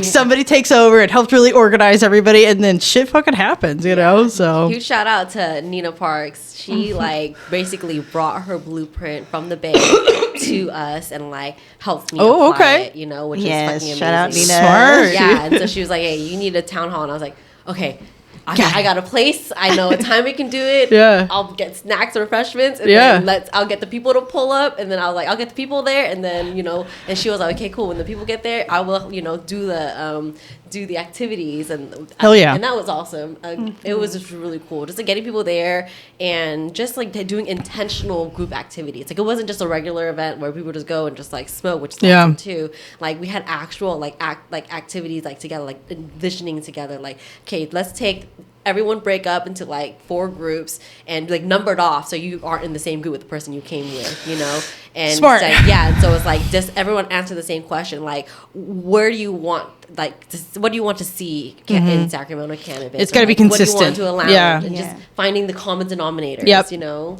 Somebody takes over and helps really organize everybody, and then shit fucking happens, so. Huge shout out to Nina Parks. She basically brought her blueprint from the Bay to us and helped me apply it, which is fucking amazing. Shout out Nina. Smart. Yeah, and so she was like, hey, you need a town hall. And I was like, okay, I got a place. I know a time we can do it. Yeah. I'll get snacks and refreshments. And then I'll get the people to pull up. And then I'll get the people there. And then, and she was like, okay, cool. When the people get there, I will, do the activities. And hell yeah. And that was awesome. It was just really cool. Just getting people there and just doing intentional group activities. It wasn't just a regular event where people just go and just smoke, which is awesome too. We had actual activities together, envisioning together. Okay, let's take everyone break up into 4 groups and numbered off so you aren't in the same group with the person you came with, and smart. And so it's just everyone answer the same question, where do you want what do you want to see in Sacramento cannabis? It's got to be consistent. What do you want to allow? And just finding the common denominators.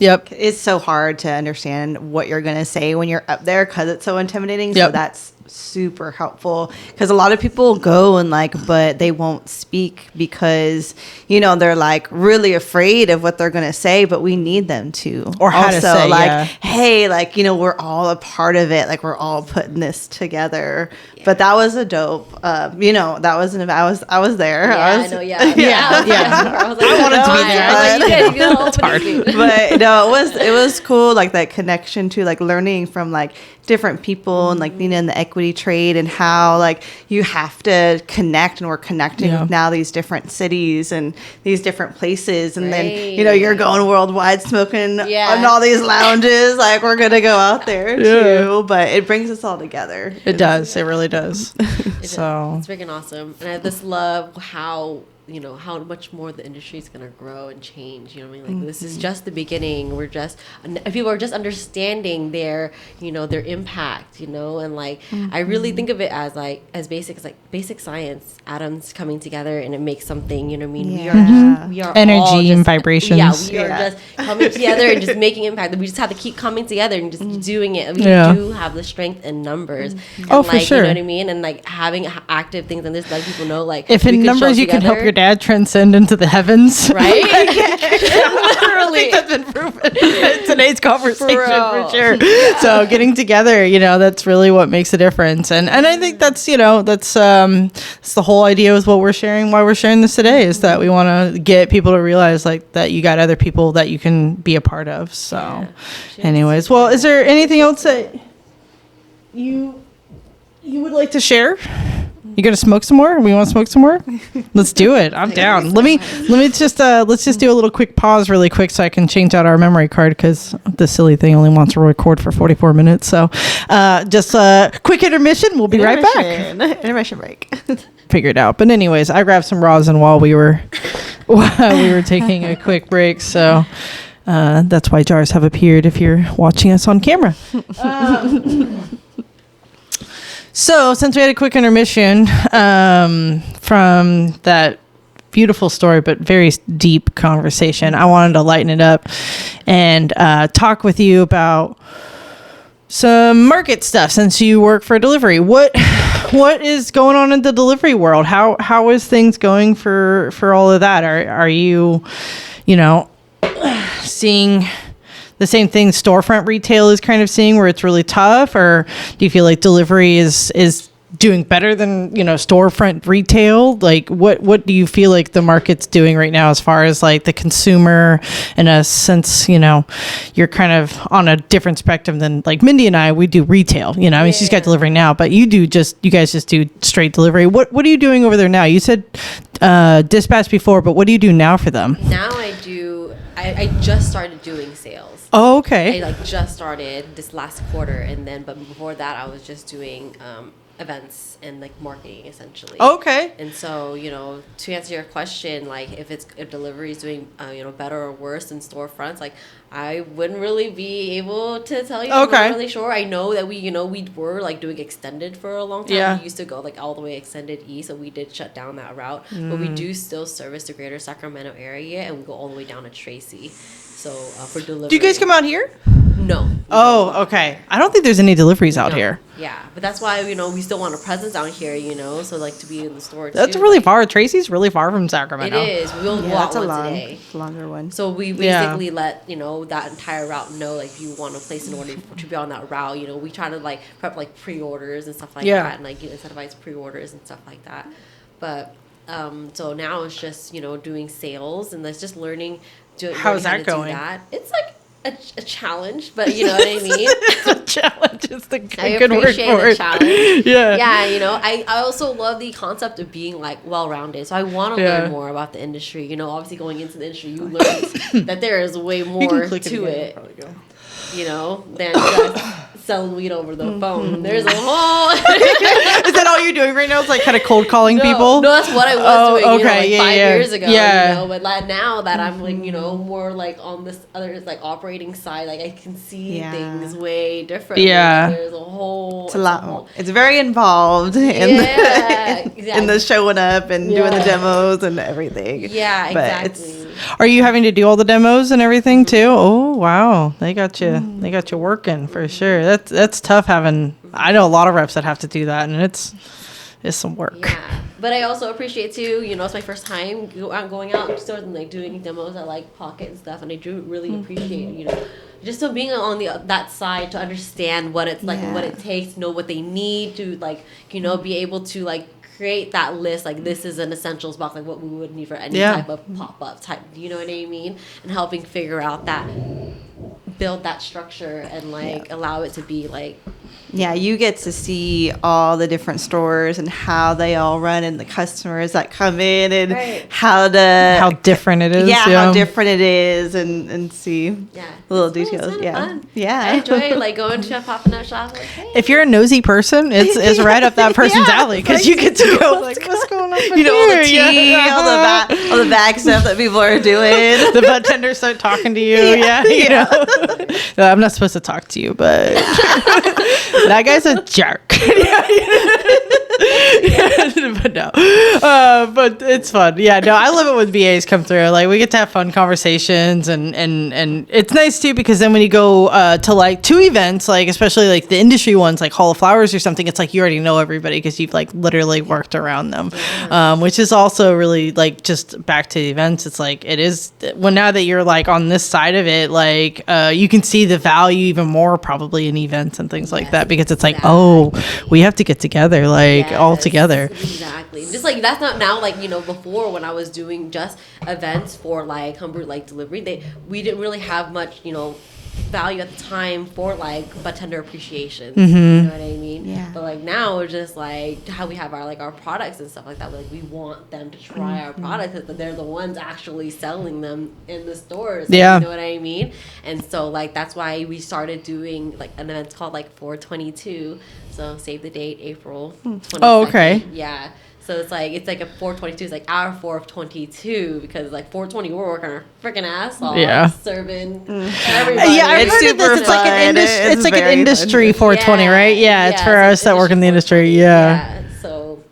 Yep. It's so hard to understand what you're going to say when you're up there because it's so intimidating. So that's super helpful, because a lot of people go and but they won't speak because they're really afraid of what they're going to say, but we need them to, or how to say hey, we're all a part of it, we're all putting this together. But that was a dope that wasn't I was there. I know. I wanted to be there. It's hard. But no, it was cool, that connection to learning from different people and Nina in the equity trade, and how you have to connect, and we're connecting with now these different cities and these different places, and then you're going worldwide smoking on all these lounges. We're gonna go out there too, but it brings us all together. It does. It really does. It's freaking awesome, and I just love how how much more the industry is going to grow and change. This is just the beginning. People are just understanding their their impact, and I really think of it as basic science, atoms coming together, and it makes something, we are energy and vibrations. We are just coming together and just making impact. We just have to keep coming together and just doing it. We do have the strength in numbers. And for sure. You know what I mean? And having active things on this, letting people know if in numbers you can help your dad transcend into the heavens, right? Literally, that's been proven in today's conversation for sure. So getting together, that's really what makes a difference, and I think that's that's the whole idea with what we're sharing. Why we're sharing this today is that we want to get people to realize that you got other people that you can be a part of. So, anyways, well, is there anything else that you would like to share? You gonna smoke some more? We want to smoke some more? Let's do it. I'm down. Let me just let's just do a little quick pause really quick so I can change out our memory card, because the silly thing only wants to record for 44 minutes. So just a quick intermission. We'll be right back. Intermission break. Figure it out. But anyways, I grabbed some rosin while we were taking a quick break. So that's why jars have appeared if you're watching us on camera. So since we had a quick intermission from that beautiful story, but very deep conversation. I wanted to lighten it up and talk with you about some market stuff since you work for delivery. What is going on in the delivery world? How is things going for all of that? Are you seeing the same thing storefront retail is kind of seeing, where it's really tough, or do you feel like delivery is doing better than storefront retail? Like what do you feel like the market's doing right now as far as like the consumer, in a sense? You're kind of on a different spectrum than like Mindy and I. We do retail, I mean, she's got delivery now, but you guys just do straight delivery. What are you doing over there now? You said dispatch before, but what do you do now for them? Now I just started doing sales. Oh, okay. I just started this last quarter, but before that I was just doing events and like marketing essentially. Okay. And so, to answer your question, like if delivery is doing better or worse than storefronts, like I wouldn't really be able to tell you. Okay. I'm not really sure. I know that we were like doing extended for a long time. Yeah. We used to go like all the way extended east, so we did shut down that route. But we do still service the greater Sacramento area, and we go all the way down to Tracy. So for delivery. Do you guys come out here? No. Oh, okay. I don't think there's any deliveries out here. Yeah, but that's why we still want a presence out here, so like to be in the store. That's too. really far. Tracy's really far from Sacramento. It is. We'll go out once a day. Longer one. So we basically let that entire route know, like if you want to place an order to be on that route, we try to like prep like pre-orders and stuff like that, and like incentivize pre-orders and stuff like that. But so now it's just doing sales, and that's just learning. How's that going? It's like a challenge, but you know what I mean? A challenge is the good I word appreciate for the it. challenge. Yeah. Yeah, I also love the concept of being like well-rounded. So I want to learn more about the industry. Obviously going into the industry, you learn that there is way more to it. Than just selling weed over the phone. There's a whole. Is that all you're doing right now? It's like kind of cold calling people? No, that's what I was doing. Okay, 5 years ago. Yeah. But like now that I'm like more like on this other like operating side, like I can see things way different. Yeah. There's a whole. It's a lot more. It's very involved in in the showing up and doing the demos and everything. Yeah, But exactly. Are you having to do all the demos and everything too? Oh, wow. They got you. They got you working for sure. That's tough having. I know a lot of reps that have to do that, and it's some work. Yeah, but I also appreciate too. It's my first time going out to stores and like doing demos at like Pocket and stuff, and I do really appreciate just so being on that side to understand what it's like, what it takes, to know what they need to like be able to like create that list, like this is an essentials box, like what we would need for any type of pop-up type, you know what I mean? And helping figure out that, build that structure and like allow it to be like. Yeah, you get to see all the different stores and how they all run and the customers that come in and how different it is. How different it is and see little details. Fun. Yeah. I enjoy like going to a pop-up shop. Like, hey. If you're a nosy person, it's right up that person's alley, because you get to go like, what's going on here? all the tea, all the bag stuff that people are doing. The bartenders start talking to you. No, I'm not supposed to talk to you, but that guy's a jerk. But no, but it's fun. Yeah, no, I love it when VAs come through. Like we get to have fun conversations, and it's nice too, because then when you go to like two events, like especially like the industry ones, like Hall of Flowers or something, it's like you already know everybody because you've like literally worked around them, which is also really like just back to the events. It's like it is now that you're like on this side of it, like you can see the value even more probably in events and things like that, because it's like we have to get together like all together. Exactly. Just like that's not now like before when I was doing just events for like Humber like delivery, we didn't really have much value at the time for like bartender appreciation. You know what I mean? Yeah. But like now we're just like how we have our products and stuff like that. Like we want them to try our products, but they're the ones actually selling them in the stores. Yeah. You know what I mean? And so like that's why we started doing like an event called like 422. So save the date, April 22nd. Oh, okay. Yeah. So it's like a 422. It's like our 422 because like 420 we're working our freaking ass off. Yeah. Serving everybody. Yeah, I've heard of this. It's like an industry 420, right? Yeah, it's for us that work in the industry. Yeah. So,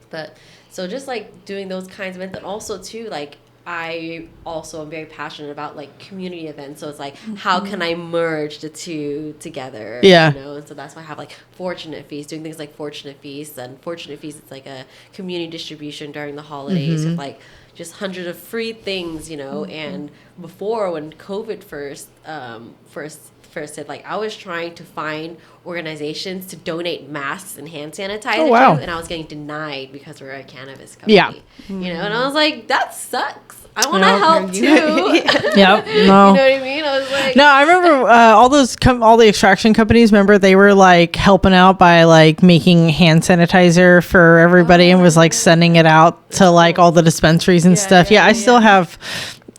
but So just like doing those kinds of events, and also too, like I also am very passionate about like community events. So it's like, how can I merge the two together? Yeah. You know, and so that's why I have like Fortunate Feast, doing things like Fortunate Feast. And Fortunate Feast, it's like a community distribution during the holidays with like just hundreds of free things, you know. And before, when COVID first hit, like I was trying to find organizations to donate masks and hand sanitizer to, and I was getting denied because we're a cannabis company. Yeah. You know, and I was like, that sucks. I want to help too. Yep. No. You know what I mean? I was like, no, I remember all the extraction companies. Remember, they were like helping out by like making hand sanitizer for everybody and was like sending it out to like all the dispensaries and stuff. Yeah, I still have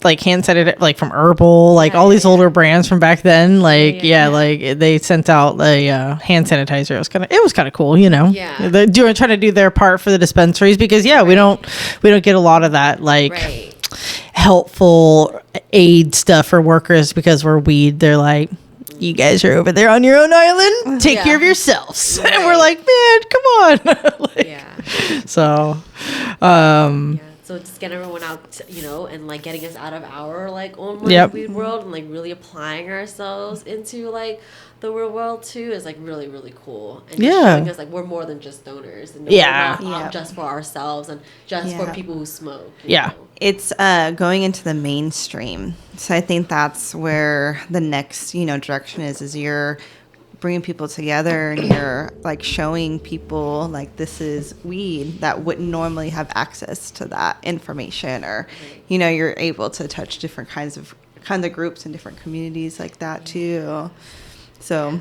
like hand sanitizer, like from Herbal, like all these older brands from back then. Like like they sent out the hand sanitizer. It was kind of cool, you know. Yeah. They're trying to do their part for the dispensaries because we don't get a lot of that like helpful aid stuff for workers because we're weed. They're like, you guys are over there on your own island. Take care of yourselves. And we're like, man, come on. So, so just getting everyone out, you know, and like getting us out of our like own weed world and like really applying ourselves into like the real world too is like really, really cool. And just showing us like we're more than just donors and we're not just for ourselves and just for people who smoke. You know? It's going into the mainstream. So I think that's where the next, you know, direction is you're bringing people together and you're like showing people like this is weed that wouldn't normally have access to that information, or you know, you're able to touch different kinds of groups and different communities like that too. So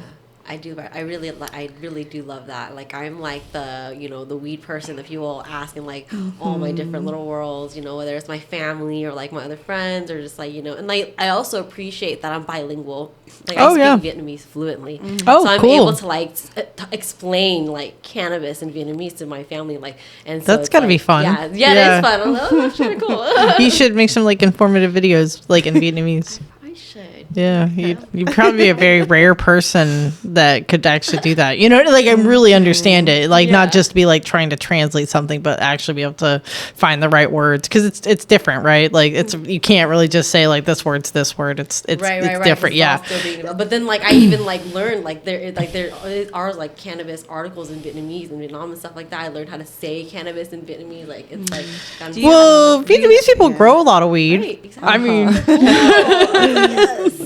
I really do love that. Like I'm like the, you know, the weed person that people ask in like all my different little worlds, you know, whether it's my family or like my other friends or just like, you know, and like I also appreciate that I'm bilingual. Like I speak Vietnamese fluently. So I'm able to like explain like cannabis in Vietnamese to my family, like, and so that's gotta be fun. Yeah, it is fun. I'm like, oh, that's kind of cool. You should make some like informative videos like in Vietnamese. Yeah, you'd probably be a very rare person that could actually do that. You know, like I really understand it. Like not just be like trying to translate something, but actually be able to find the right words because it's different, right? Like you can't really just say like this word's this word. It's different. Yeah. But then like I even like learned like there are like cannabis articles in Vietnamese and Vietnam and stuff like that. I learned how to say cannabis in Vietnamese. Like it's like Vietnamese people grow a lot of weed. Right, exactly. I mean.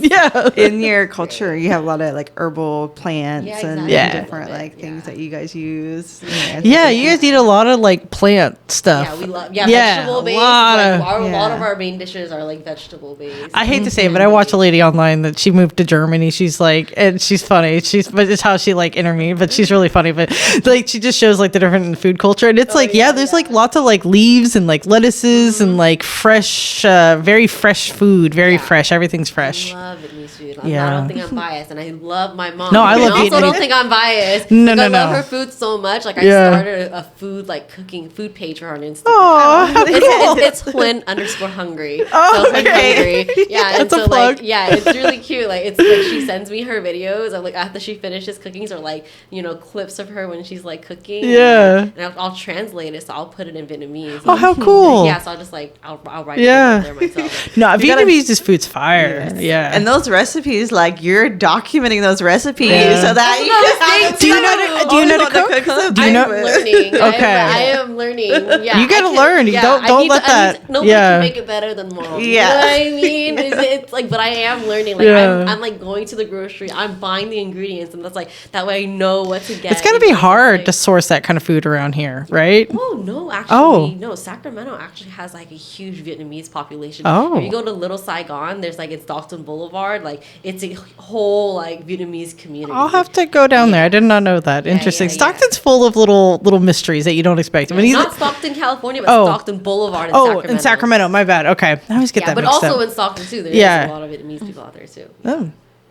Yeah, in your culture you have a lot of like herbal plants and different like things that you guys use. You guys eat a lot of like plant stuff. Yeah, we love vegetable based. A lot of our main dishes are like vegetable based. I hate to say it, but I watch a lady online that she moved to Germany. She's like, and she's funny. But it's how she like interviewed, but she's really funny. But like she just shows like the different food culture, and it's there's like lots of like leaves and like lettuces and like fresh, very fresh food, very fresh. Everything's fresh. I love Vietnamese food. I don't think I'm biased, and I love my mom. No, I love Vietnamese. I also don't think I'm biased. No. I love her food so much. Like I started a food like cooking food page for her on Instagram. Oh, it's Huynh_hungry. Hungry. Yeah, that's a plug. Like it's really cute. Like it's like she sends me her videos of like after she finishes cooking, or like, you know, clips of her when she's like cooking. Yeah. And I'll translate it, so I'll put it in Vietnamese. Oh, how cool. Yeah, so I'll just like I'll write it there myself. No, Vietnamese food's fire. Yeah. And those recipes, like you're documenting those recipes so that do you know how to cook? Do you know? I'm learning. Okay. I am learning. Yeah. You gotta learn. Don't let that. Nobody can make it better than mom. Yeah. You know what I mean? It's like, but I am learning. Like I'm like going to the grocery. I'm buying the ingredients, and that's like that way I know what to get. It's gotta be hard to source that kind of food around here, right? Oh no, actually, no. Sacramento actually has like a huge Vietnamese population. Oh. If you go to Little Saigon, there's like it's Stockton Boulevard. Like it's a whole like Vietnamese community. I'll have to go down there. I did not know that. Interesting. Stockton's full of little mysteries that you don't expect. Not Stockton, California, but Stockton Boulevard in Sacramento. In Sacramento. My bad. Okay. I always get that mixed up. But also in Stockton too. There's a lot of Vietnamese people out there too. Oh,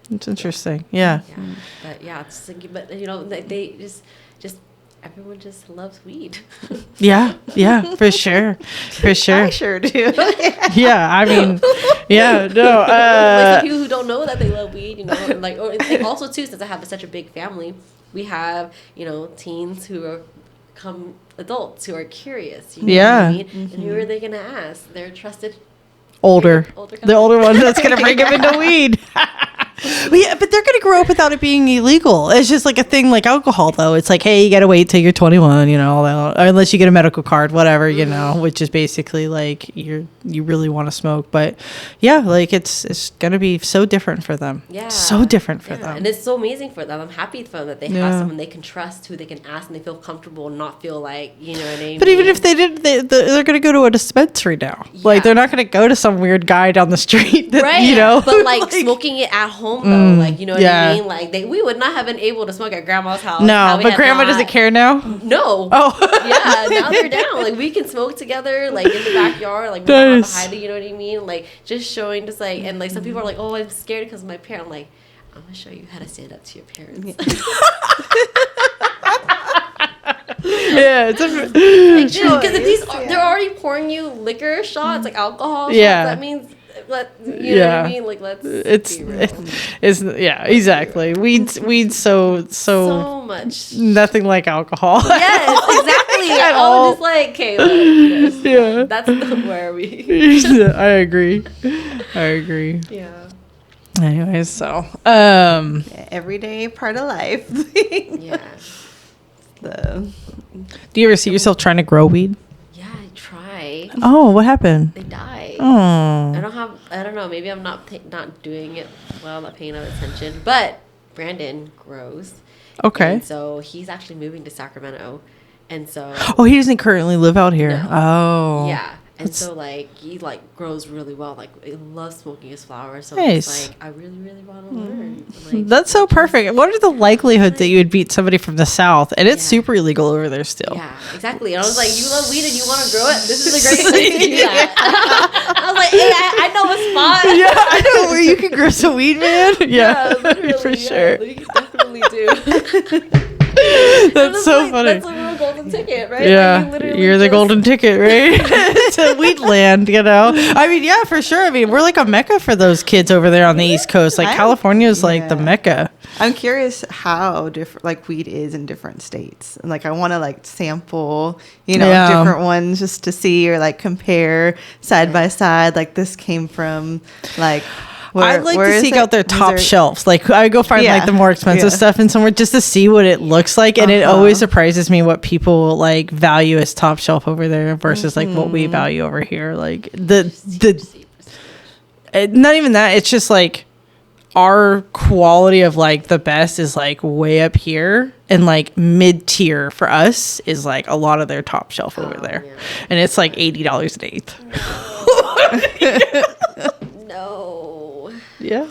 that's interesting. Yeah. But it's thinking, but you know, they just everyone just loves weed. Yeah, for sure. I sure do. Yeah, I mean, no. Like some people who don't know that they love weed, you know, and like also too, since I have such a big family, we have, you know, teens who are become adults who are curious. You know Yeah. what I mean? And who are they gonna ask? Their trusted the older couple. one that's gonna bring them into weed. But yeah, but they're gonna grow up without it being illegal. It's just like a thing like alcohol, though. It's like, hey, you gotta wait till you're 21, you know, or unless you get a medical card, whatever, you know, which is basically like you really want to smoke. But yeah, like it's gonna be so different for them. Yeah, so different for them. And it's so amazing for them. I'm happy for them that they have someone they can trust, who they can ask, and they feel comfortable and not feel like, you know what I mean. But even if they did, they're gonna go to a dispensary now. Like they're not gonna go to some weird guy down the street, that, right? You know, but like smoking it at home though, like, you know what I mean. Like we would not have been able to smoke at grandma's house. No, but grandma doesn't care now. No. Oh, yeah. Now they're down. Like we can smoke together, like in the backyard, like we don't have to hide it. You know what I mean? Like just showing, just like, and like some people are like, oh, I'm scared because of my parent. I'm like, I'm gonna show you how to stand up to your parents. Yeah, it's because if they're already pouring you liquor shots, like alcohol shots, that means. You know what I mean? Like, let's be real. It's exactly. Weed's so much. Nothing like alcohol. Yes, exactly. At I all. was just like, okay, look, Yeah. that's where we. I agree. Yeah. Anyways, so everyday part of life. Yeah. Do you ever see yourself trying to grow weed? Yeah, I try. Oh, what happened? They die. Oh. I don't know. Maybe I'm not doing it well, not paying enough attention. But Brandon grows. Okay. And so he's actually moving to Sacramento, and so. Oh, he doesn't currently live out here. No. Oh. Yeah. And so, like, he, like, grows really well. Like, he loves smoking his flowers. So Nice. it's like, I really, really want to learn. Like, That's so perfect. What are the likelihoods that you would beat somebody from the South? And it's super illegal over there still. Yeah, exactly. And I was like, you love weed and you want to grow it? This is a great place to do that. I was like, hey, I know a spot. Yeah, I know where you can grow some weed, man. Yeah, literally, for sure. You definitely do. That's so like, funny. That's a real golden ticket, right? Yeah, Like, you're the golden ticket, right? To Weedland, you know. I mean, yeah, for sure. I mean, we're like a mecca for those kids over there on the East Coast. Like California is like the mecca. I'm curious how different like weed is in different states, and like I want to like sample, different ones just to see or like compare side by side. Like this came from like. I'd like to seek out their top shelves. Like I go find like the more expensive stuff in somewhere just to see what it looks like. And it always surprises me what people like value as top shelf over there versus like what we value over here. Like not even that. It's just like our quality of like the best is like way up here, and like mid tier for us is like a lot of their top shelf over there. Yeah. And it's like $80 an eighth. No. Yeah.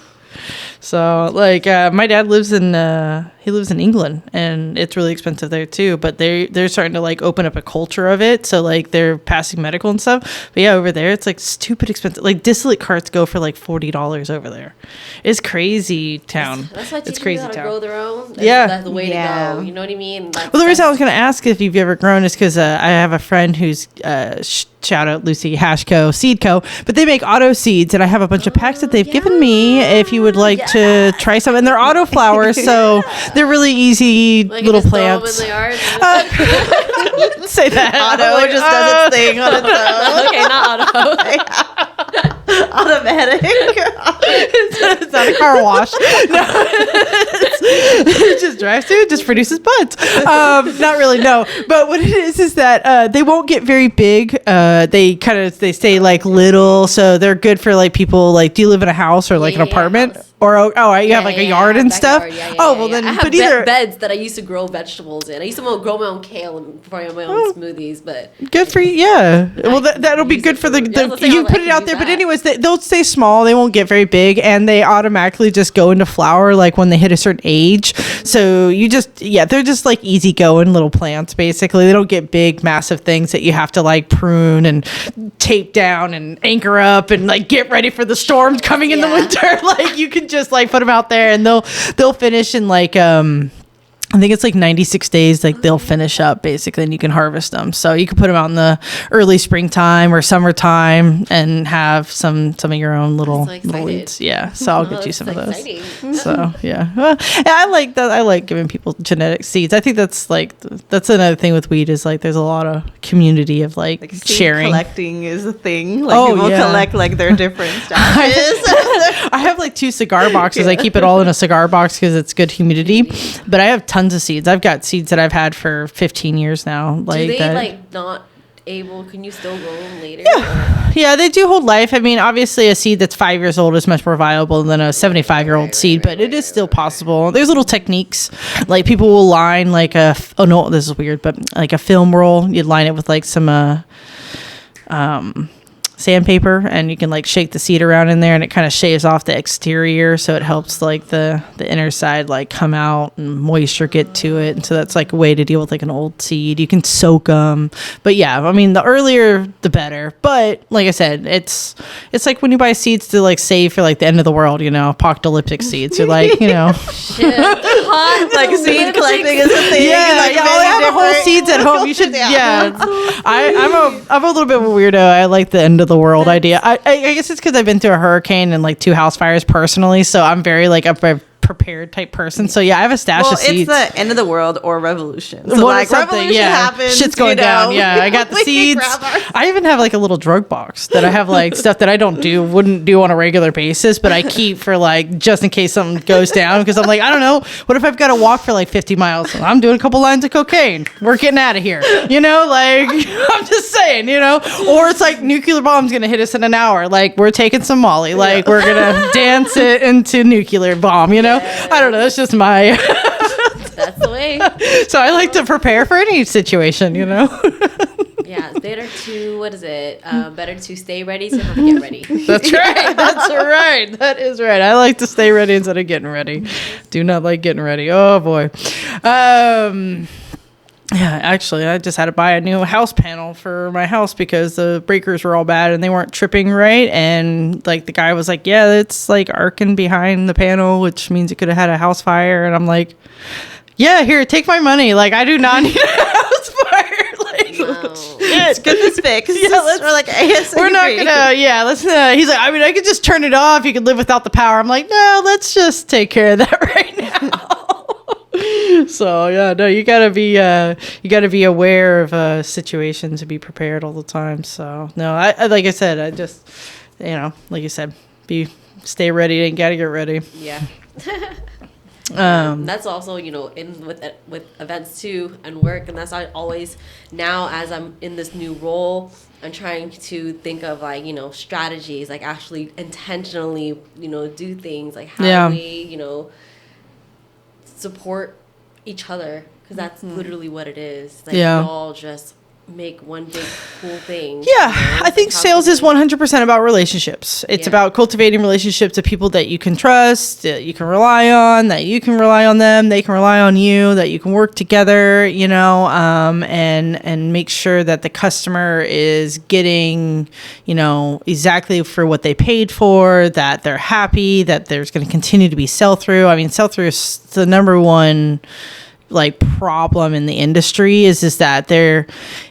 So like my dad lives in England, and it's really expensive there too, but they're starting to like open up a culture of it, so like they're passing medical and stuff. But yeah, over there it's like stupid expensive. Like distillate carts go for like $40 over there. It's crazy town. That's why it's crazy how to town. grow their own. That's the way to go. You know what I mean? Well, the reason I was going to ask if you've ever grown is because I have a friend who's shout out Lucy Hashco Seed Co. But they make auto seeds, and I have a bunch of packs that they've given me if you would like to try some. And they're auto flowers, so they're really easy like little plants. Say that. Auto just does its thing on its own. Okay, not auto. Automatic. It's not a car wash. No. It just drives through. It just produces buds. Not really. No. But what it is that they won't get very big. They stay like little, so they're good for like people. Like, do you live in a house or like an apartment? House. Or you have like a yard and stuff. Then I have beds that I used to grow vegetables in. I used to grow my own kale and for my own smoothies, but good for you. Yeah, well that'll be good for the you put it out there. But anyways, they'll stay small. They won't get very big, and they automatically just go into flower like when they hit a certain age. So they're just like easy going little plants. Basically, they don't get big, massive things that you have to like prune and tape down and anchor up and like get ready for the storms coming in the winter. Like you can just like put them out there, and they'll finish in like I think it's like 96 days, like they'll finish up basically, and you can harvest them. So you can put them out in the early springtime or summertime and have some of your own little weeds. Yeah. So I'll get you some of those. So yeah. Well, I like that. I like giving people genetic seeds. I think that's another thing with weed is like there's a lot of community of like sharing. Collecting is a thing. Like people collect like their different stashes. I have like 2 cigar boxes. I keep it all in a cigar box because it's good humidity. But I have tons of seeds. I've got seeds that I've had for 15 years now. Like, do they like not able? Can you still grow them later? Yeah, they do hold life. I mean, obviously, a seed that's 5 years old is much more viable than a 75-year-old seed, but it is still possible. There's little techniques, like people will line like this is weird, but like a film roll. You'd line it with like some sandpaper, and you can like shake the seed around in there, and it kind of shaves off the exterior, so it helps like the inner side like come out and moisture get to it. And so that's like a way to deal with like an old seed. You can soak them, but yeah, I mean the earlier the better. But like I said, it's like when you buy seeds to like save for like the end of the world, apocalyptic seeds. You're like, like seed collecting is a thing. Yeah, I have whole seeds at home. You should. I'm a little bit of a weirdo. I like the end of the world idea. I guess it's because I've been through a hurricane and like 2 house fires personally, so I'm very like a prepared type person. So yeah, I have a stash of seeds. It's the end of the world or revolution. So like revolution happens, shit's going down. Yeah, I got the seeds. I even have like a little drug box that I have like stuff that I wouldn't do on a regular basis, but I keep for like just in case something goes down, because I'm like, I don't know, what if I've got to walk for like 50 miles? I'm doing a couple lines of cocaine. We're getting out of here. Like I'm just saying, or it's like nuclear bomb's gonna hit us in an hour. Like we're taking some Molly. Like we're gonna dance it into nuclear bomb. I don't know. That's just my. That's the way. So I like to prepare for any situation. Yeah, better to stay ready to not get ready. That's right. That's right. That is right. I like to stay ready instead of getting ready. Do not like getting ready. Oh boy. Yeah, actually, I just had to buy a new house panel for my house because the breakers were all bad and they weren't tripping right. And like the guy was like, yeah, it's like arcing behind the panel, which means it could have had a house fire. And I'm like, yeah, here, take my money. Like, I do not need a house fire. It's good this fix. Yeah, we're like, we're not gonna. Let's. He's like, I mean, I could just turn it off. You could live without the power. I'm like, no, let's just take care of that right now. So yeah, no, you gotta be aware of situations to be prepared all the time. So no, I like I said, I just like you said, stay ready and gotta get ready. Yeah. That's also in with events too and work, and that's always now as I'm in this new role, I'm trying to think of like strategies, like actually intentionally do things like how we support each other, because that's literally what it is. Like we all just make one big cool thing. Yeah, I think sales is 100% about relationships. It's about cultivating relationships with people that you can trust, that you can rely on, that you can rely on them, they can rely on you, that you can work together, and make sure that the customer is getting, exactly for what they paid for, that they're happy, that there's going to continue to be sell-through. I mean, sell-through is the number one like problem in the industry is that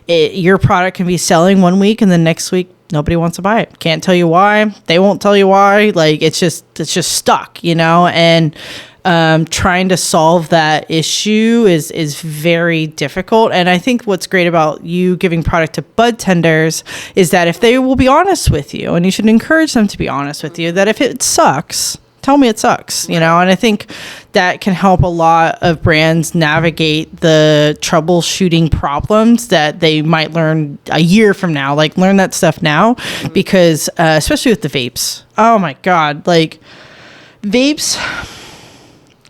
your product can be selling one week and the next week nobody wants to buy it. Can't tell you why. They won't tell you why. Like it's just stuck, and trying to solve that issue is very difficult. And I think what's great about you giving product to bud tenders is that if they will be honest with you, and you should encourage them to be honest with you, that if it sucks, tell me it sucks, and I think that can help a lot of brands navigate the troubleshooting problems that they might learn a year from now. Like learn that stuff now, because especially with the vapes. Oh my God, like vapes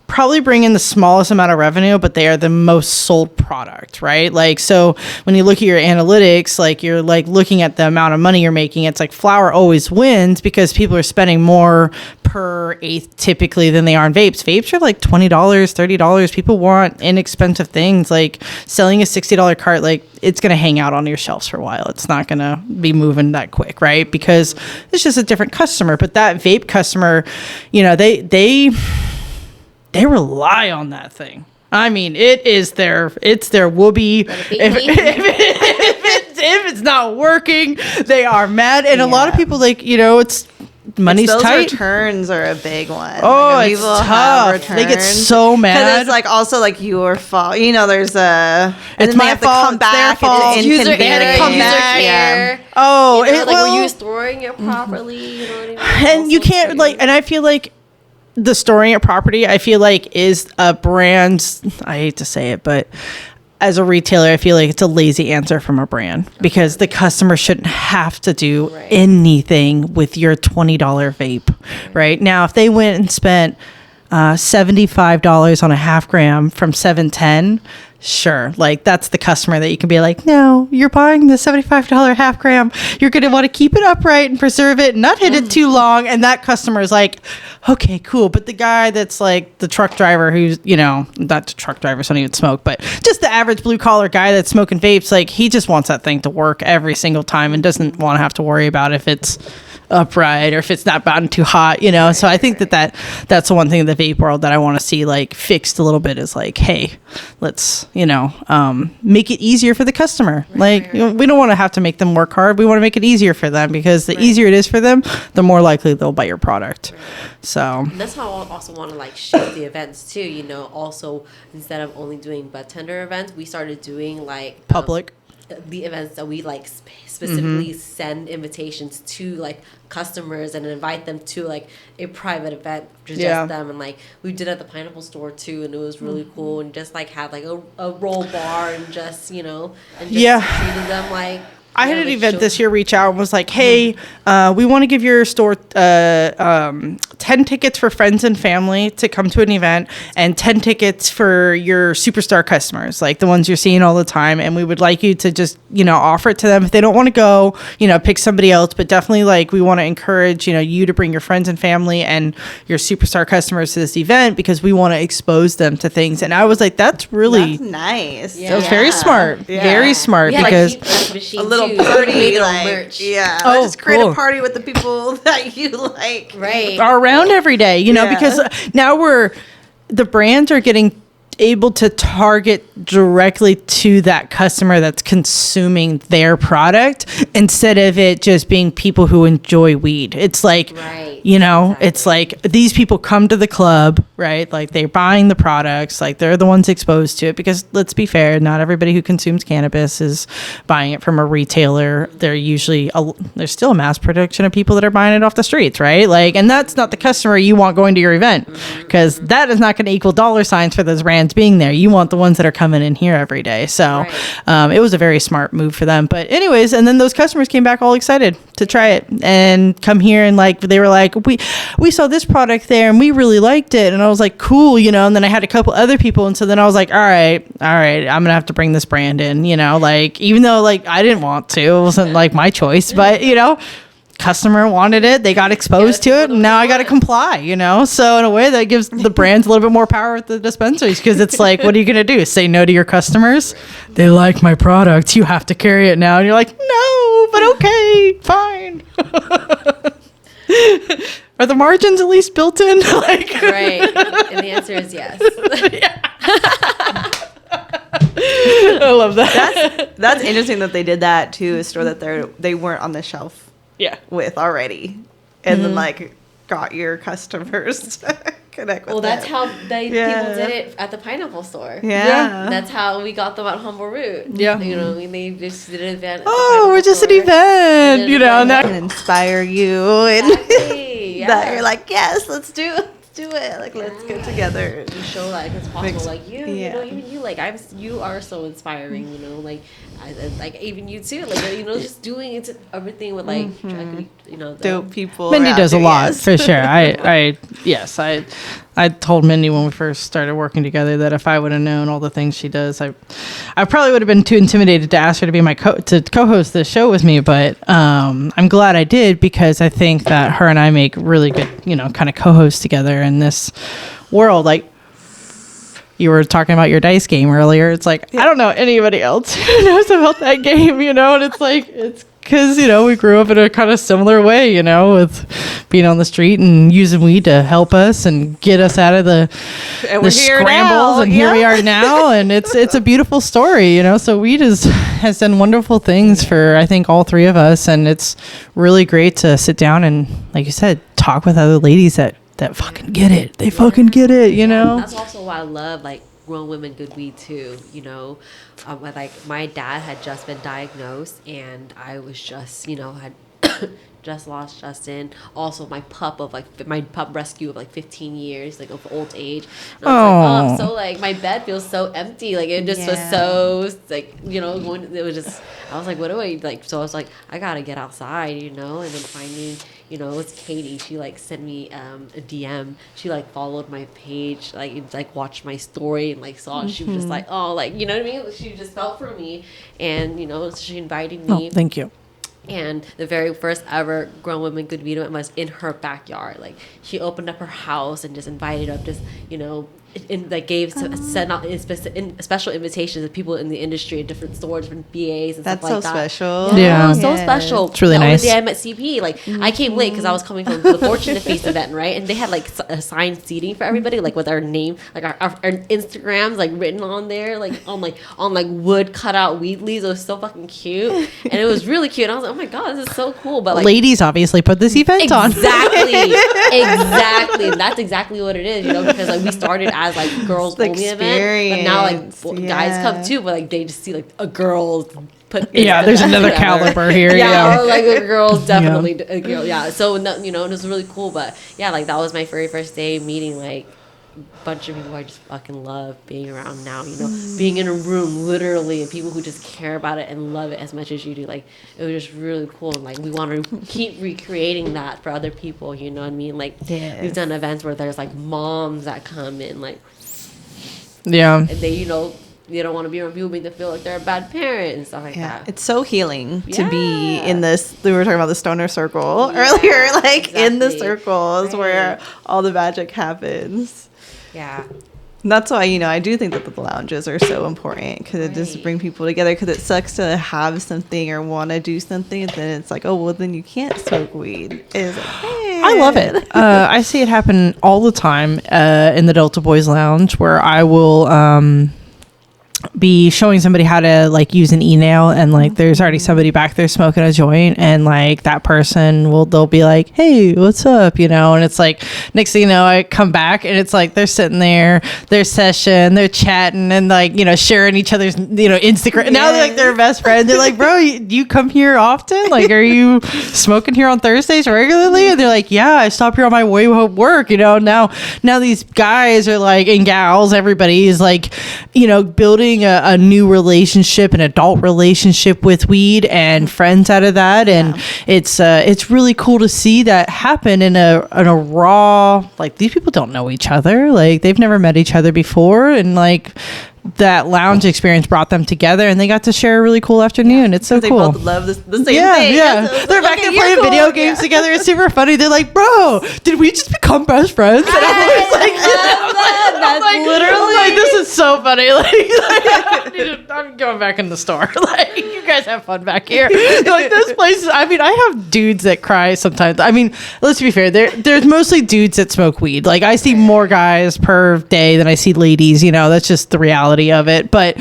probably bring in the smallest amount of revenue, but they are the most sold product, right? Like, so when you look at your analytics, like you're like looking at the amount of money you're making, it's like flower always wins because people are spending more per eighth typically than they are on vapes. Vapes are like $20, $30. People want inexpensive things. Like selling a $60 cart, like it's going to hang out on your shelves for a while. It's not going to be moving that quick, right? Because it's just a different customer. But that vape customer, they rely on that thing. I mean, it's their whoopee. If it's not working, they are mad. And a lot of people, like, it's money's those tight. Returns are a big one. Oh, like, it's tough. They get so mad. Because it's like also like your fault. There's a. It's my fault. It's their fault. User back. care. Oh, were you storing it properly? You know what I mean? And you can't and I feel like the storing it property, I feel like is a brand. I hate to say it, but as a retailer, I feel like it's a lazy answer from a brand because the customer shouldn't have to do anything with your $20 vape. Right now, if they went and spent $75 on a half gram from 710, sure, like that's the customer that you can be like, no, you're buying the $75 half gram, you're going to want to keep it upright and preserve it and not hit it too long. And that customer is like, okay, cool. But the guy that's like the truck driver who's, not the truck drivers don't even smoke, but just the average blue collar guy that's smoking vapes, like he just wants that thing to work every single time and doesn't want to have to worry about if it's upright or if it's not gotten too hot, so I think that's the one thing in the vape world that I want to see like fixed a little bit is like, hey, let's make it easier for the customer. We don't want to have to make them work hard. We want to make it easier for them because the easier it is for them, the more likely they'll buy your product. So that's how I also want to like shift the events too. Also instead of only doing bud tender events, we started doing like public the events that we like specifically send invitations to like customers and invite them to like a private event just them, and like we did at the Pineapple Store too, and it was really cool, and just like had like a roll bar and just and just treated them like. I had an event this year reach out and was like, hey, we want to give your store 10 tickets for friends and family to come to an event and 10 tickets for your superstar customers, like the ones you're seeing all the time. And we would like you to just, offer it to them. If they don't want to go, pick somebody else. But definitely like we want to encourage, you to bring your friends and family and your superstar customers to this event because we want to expose them to things. And I was like, that's nice. That was very smart. Yeah. Very smart because a little party, like, merch. Just create a party with the people that you like, are around every day, because now the brands are getting able to target directly to that customer that's consuming their product instead of it just being people who enjoy weed. It's like, it's like these people come to the club, right? Like they're buying the products, like they're the ones exposed to it because let's be fair, not everybody who consumes cannabis is buying it from a retailer. They're usually, there's still a mass production of people that are buying it off the streets, right? Like, and that's not the customer you want going to your event because that is not going to equal dollar signs for those brands being there. You want the ones that are coming in here every day. So it was a very smart move for them. But anyways, and then those customers came back all excited to try it and come here and like they were like, we saw this product there and we really liked it. And I was like, cool, and then I had a couple other people. And so then I was like, all right, I'm gonna have to bring this brand in, like even though like I didn't want to, it wasn't like my choice, but customer wanted it, they got exposed to it, and now I got to comply, so in a way that gives the brands a little bit more power at the dispensaries because it's like, what are you going to do, say no to your customers? They like my product, you have to carry it now, and you're like, no, but okay, fine. Are the margins at least built in? Like, and the answer is yes. I love that. That's interesting that they did that to a store that they weren't on the shelf with already, and then like got your customers to connect with them. That's how people did it at the Pineapple Store. That's how we got them at Humble Root. They just did an event. We're just an event, and that can inspire you, and that you're like, yes, let's do it. Like, let's get together and show like it's possible. Like even you, like you are so inspiring. Like like even you too. Like just doing it everything with like dope people. Mindy does a lot for sure. I told Mindy when we first started working together that if I would have known all the things she does, I probably would have been too intimidated to ask her to be to co-host the show with me. But I'm glad I did because I think that her and I make really good, kind of co-hosts together in this world. Like you were talking about your dice game earlier. It's like I don't know anybody else who knows about that game, and it's like it's because, we grew up in a kind of similar way, with being on the street and using weed to help us and get us out of the scrambles. And here we are now. And it's a beautiful story, So weed has done wonderful things for, I think, all three of us. And it's really great to sit down and, like you said, talk with other ladies that fucking get it. They fucking get it, That's also why I love, like, Grown Women Good Weed too, like my dad had just been diagnosed and I was just, had just lost Justin. Also my pup rescue of like 15 years, like of old age. And I was like, so like my bed feels so empty. Like it just was so like, it was just, I was like, what do I like? So I was like, I gotta get outside, and then finding, it's Katie. She like sent me a DM. She like followed my page, like watched my story and like saw it. She was just like, oh, like, you know what I mean? She just felt for me, and she invited me. Oh, thank you. And the very first ever Grown Women Good Weed event was in her backyard. Like she opened up her house and just invited up just, sent out special invitations to people in the industry, different stores, different BAs and That's stuff like so that. special. Yeah, it was so special. It's really nice. The only day I met CP, like I came late because I was coming from the Fortune Feast event, right? And they had like assigned seating for everybody, like with our name, like our Instagrams, like written on there, like on wood cut out weed leaves. It was so fucking cute, and it was really cute. And I was like, oh my god, this is so cool. But like, ladies obviously put this event on. Exactly. That's exactly what it is, because like we started as like girls only event, but now like guys come too, but like they just see like a girl put. There's another caliber here. Yeah, like the girls definitely. So it was really cool, but like that was my very first day meeting like a bunch of people I just fucking love being around now, being in a room literally and people who just care about it and love it as much as you do. Like it was just really cool, and like we want to keep recreating that for other people, you know what I mean? Like we've done events where there's like moms that come in, like and they they don't want to be around people, make them feel like they're a bad parent and stuff like that. It's so healing to be in this. We were talking about the stoner circle earlier, like in the circles where all the magic happens. Yeah. And that's why, I do think that the lounges are so important, because it just bring people together, because it sucks to have something or want to do something and then it's like, oh, well, then you can't smoke weed. It's like, I love it. I see it happen all the time in the Delta Boys Lounge, where I will be showing somebody how to like use an e-nail, and like there's already somebody back there smoking a joint, and like that person they'll be like, hey, what's up, and it's like next thing you know, I come back and it's like they're sitting there, their session, they're chatting and like sharing each other's Instagram. And now they're like they're best friends. They're like, bro, you come here often? Like, are you smoking here on Thursdays regularly? And they're like, yeah, I stop here on my way home work. Now these guys are like, and gals, everybody is like, building a new relationship, an adult relationship with weed, and friends out of that. And it's really cool to see that happen in a raw, like these people don't know each other, like they've never met each other before, and like that lounge experience brought them together, and they got to share a really cool afternoon. It's so cool. They both love the same thing. They're back there playing video games together. It's super funny. They're like, bro, did we just become best friends? And I was like, that's literally like, this is so funny. Like I'm going back in the store. Like, you guys have fun back here. Like, this place is, I have dudes that cry sometimes. Let's be fair, there's mostly dudes that smoke weed. Like, I see more guys per day than I see ladies. That's just the reality of it. But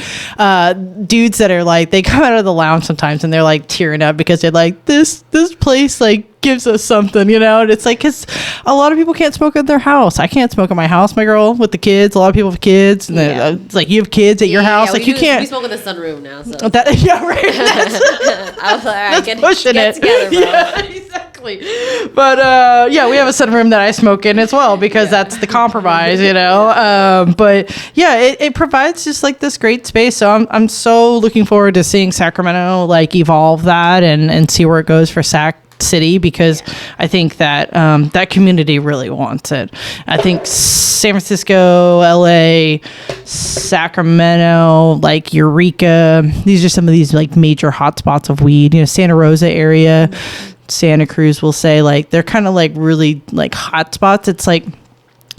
dudes that are like, they come out of the lounge sometimes and they're like tearing up because they're like, this place like gives us something, and it's like, because a lot of people can't smoke at their house. I can't smoke at my house, my girl, with the kids. A lot of people have kids, and it's like, you have kids at your house, like you can't. We smoke in the sunroom now, so right. I was like, all right, get together, bro. Yeah, exactly. But we have a sunroom that I smoke in as well, because that's the compromise, but yeah, it provides just like this great space. So I'm so looking forward to seeing Sacramento like evolve that and see where it goes for Sac City, because I think that that community really wants it. I think San Francisco, LA, Sacramento, like Eureka, these are some of these like major hotspots of weed. Santa Rosa area, Santa Cruz, will say, like they're kind of like really like hotspots. It's like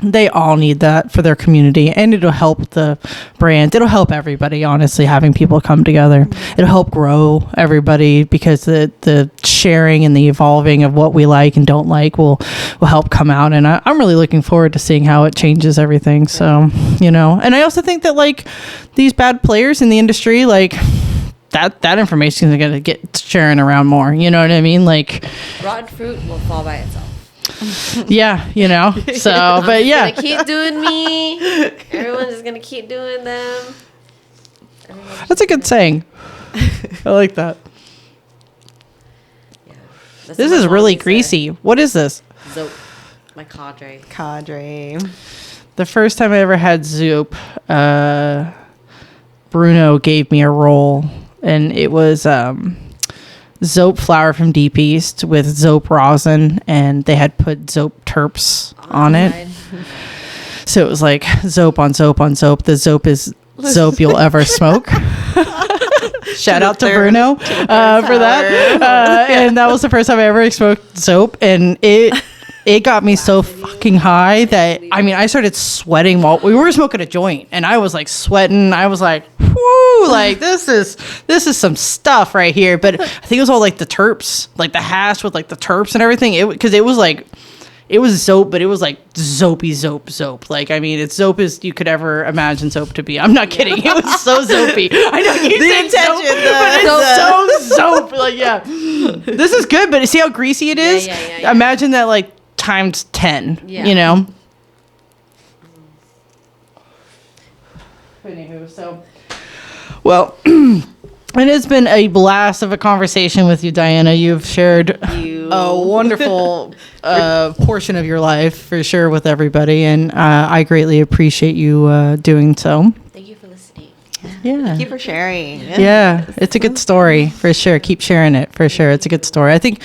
they all need that for their community, and it'll help the brand. It'll help everybody, honestly, having people come together. It'll help grow everybody, because the sharing and the evolving of what we like and don't like will help come out. And I'm really looking forward to seeing how it changes everything. So, you know, and I also think that like these bad players in the industry, like that information is going to get sharing around more. You know what I mean? Like rotten fruit will fall by itself. Yeah, you know. So, but yeah, gonna keep doing me. Everyone's just gonna keep doing them. That's a good saying. I like that. Yeah. This is really greasy. What is this? Zope. My cadre. Cadre. The first time I ever had Zope, Bruno gave me a roll, and it was Zope flower from Deep East with Zope rosin, and they had put Zope terps on it. So it was like Zope on Zope on Zope. The Zope is Zope you'll ever smoke. Shout out to Bruno for that. And that was the first time I ever smoked Zope, and it got me so fucking high that, I mean, I started sweating while we were smoking a joint, and I was like sweating. I was like, whoo, like this is some stuff right here. But I think it was all like the terps, like the hash with like the terps and everything. Because it was like, it was Zope, but it was like Zopey Zope. Like, I mean, it's Zope as you could ever imagine Zope to be. I'm not kidding. It was so Zopey. I know you The think intention, Zope, but it's so Zope. Like, yeah. This is good, but see how greasy it is? Yeah. Imagine that like times 10, Yeah. you know? Anywho, so, well, it has been a blast of a conversation with you, Diana. You've shared a wonderful portion of your life, for sure, with everybody, and I greatly appreciate you doing so. Thank you for listening. Yeah. Thank you for sharing. Yeah, it's a good story, for sure. Keep sharing it, for sure. It's a good story. I think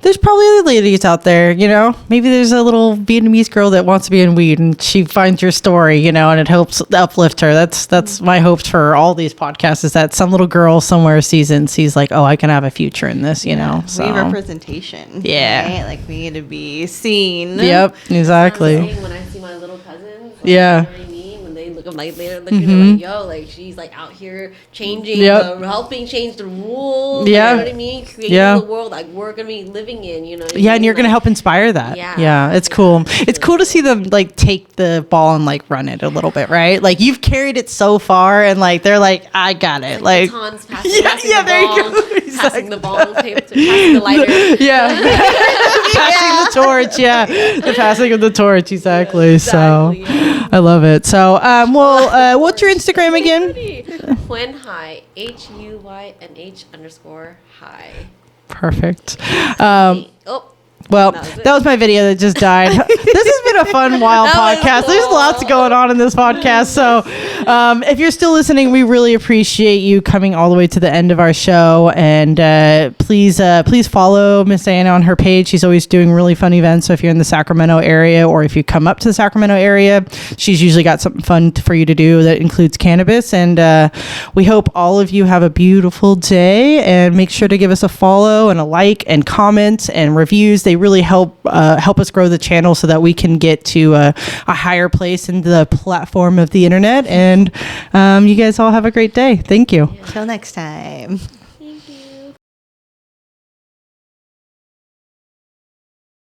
there's probably other ladies out there, you know, maybe there's a little Vietnamese girl that wants to be in weed, and she finds your story, you know, and it helps uplift her. That's my hopes for all these podcasts, is that some little girl somewhere sees it and sees like, oh, I can have a future in this, you know. So We need representation. Yeah. Right? Like we need to be seen. Yep, exactly. When I see my little cousins, like, Yeah. you know what I mean? When they look, I'm like, they're looking, they're like, yo, like she's like out here changing, helping change the rules. Yeah. You know what I mean? Creating the world like we're gonna be living in. You know. What I Yeah, mean? and you're gonna Like, help inspire that. Yeah. It's cool. It's cool to see them like take the ball and like run it a little bit, right? Like you've carried it so far, and like they're like, I got it. Like, batons, passing the there you ball, go. passing the ball, passing the lighter. yeah, passing the torch. Yeah, the passing of the torch. Exactly. So, yeah. I love it. So, well, what's your Instagram again? Huynh, HUYNH_high. Perfect. Oh. Well, That that was my video that just died. This has been a fun, wild That was podcast. There's cool. lots going on in this podcast. So if you're still listening, we really appreciate you coming all the way to the end of our show. And please follow Miss Diana on her page. She's always doing really fun events. So if you're in the Sacramento area, or if you come up to the Sacramento area, she's usually got something fun for you to do that includes cannabis. And we hope all of you have a beautiful day. And make sure to give us a follow and a like and comment and reviews. They really help us grow the channel so that we can get to a higher place in the platform of the internet. And you guys all have a great day. Thank you. Until next time.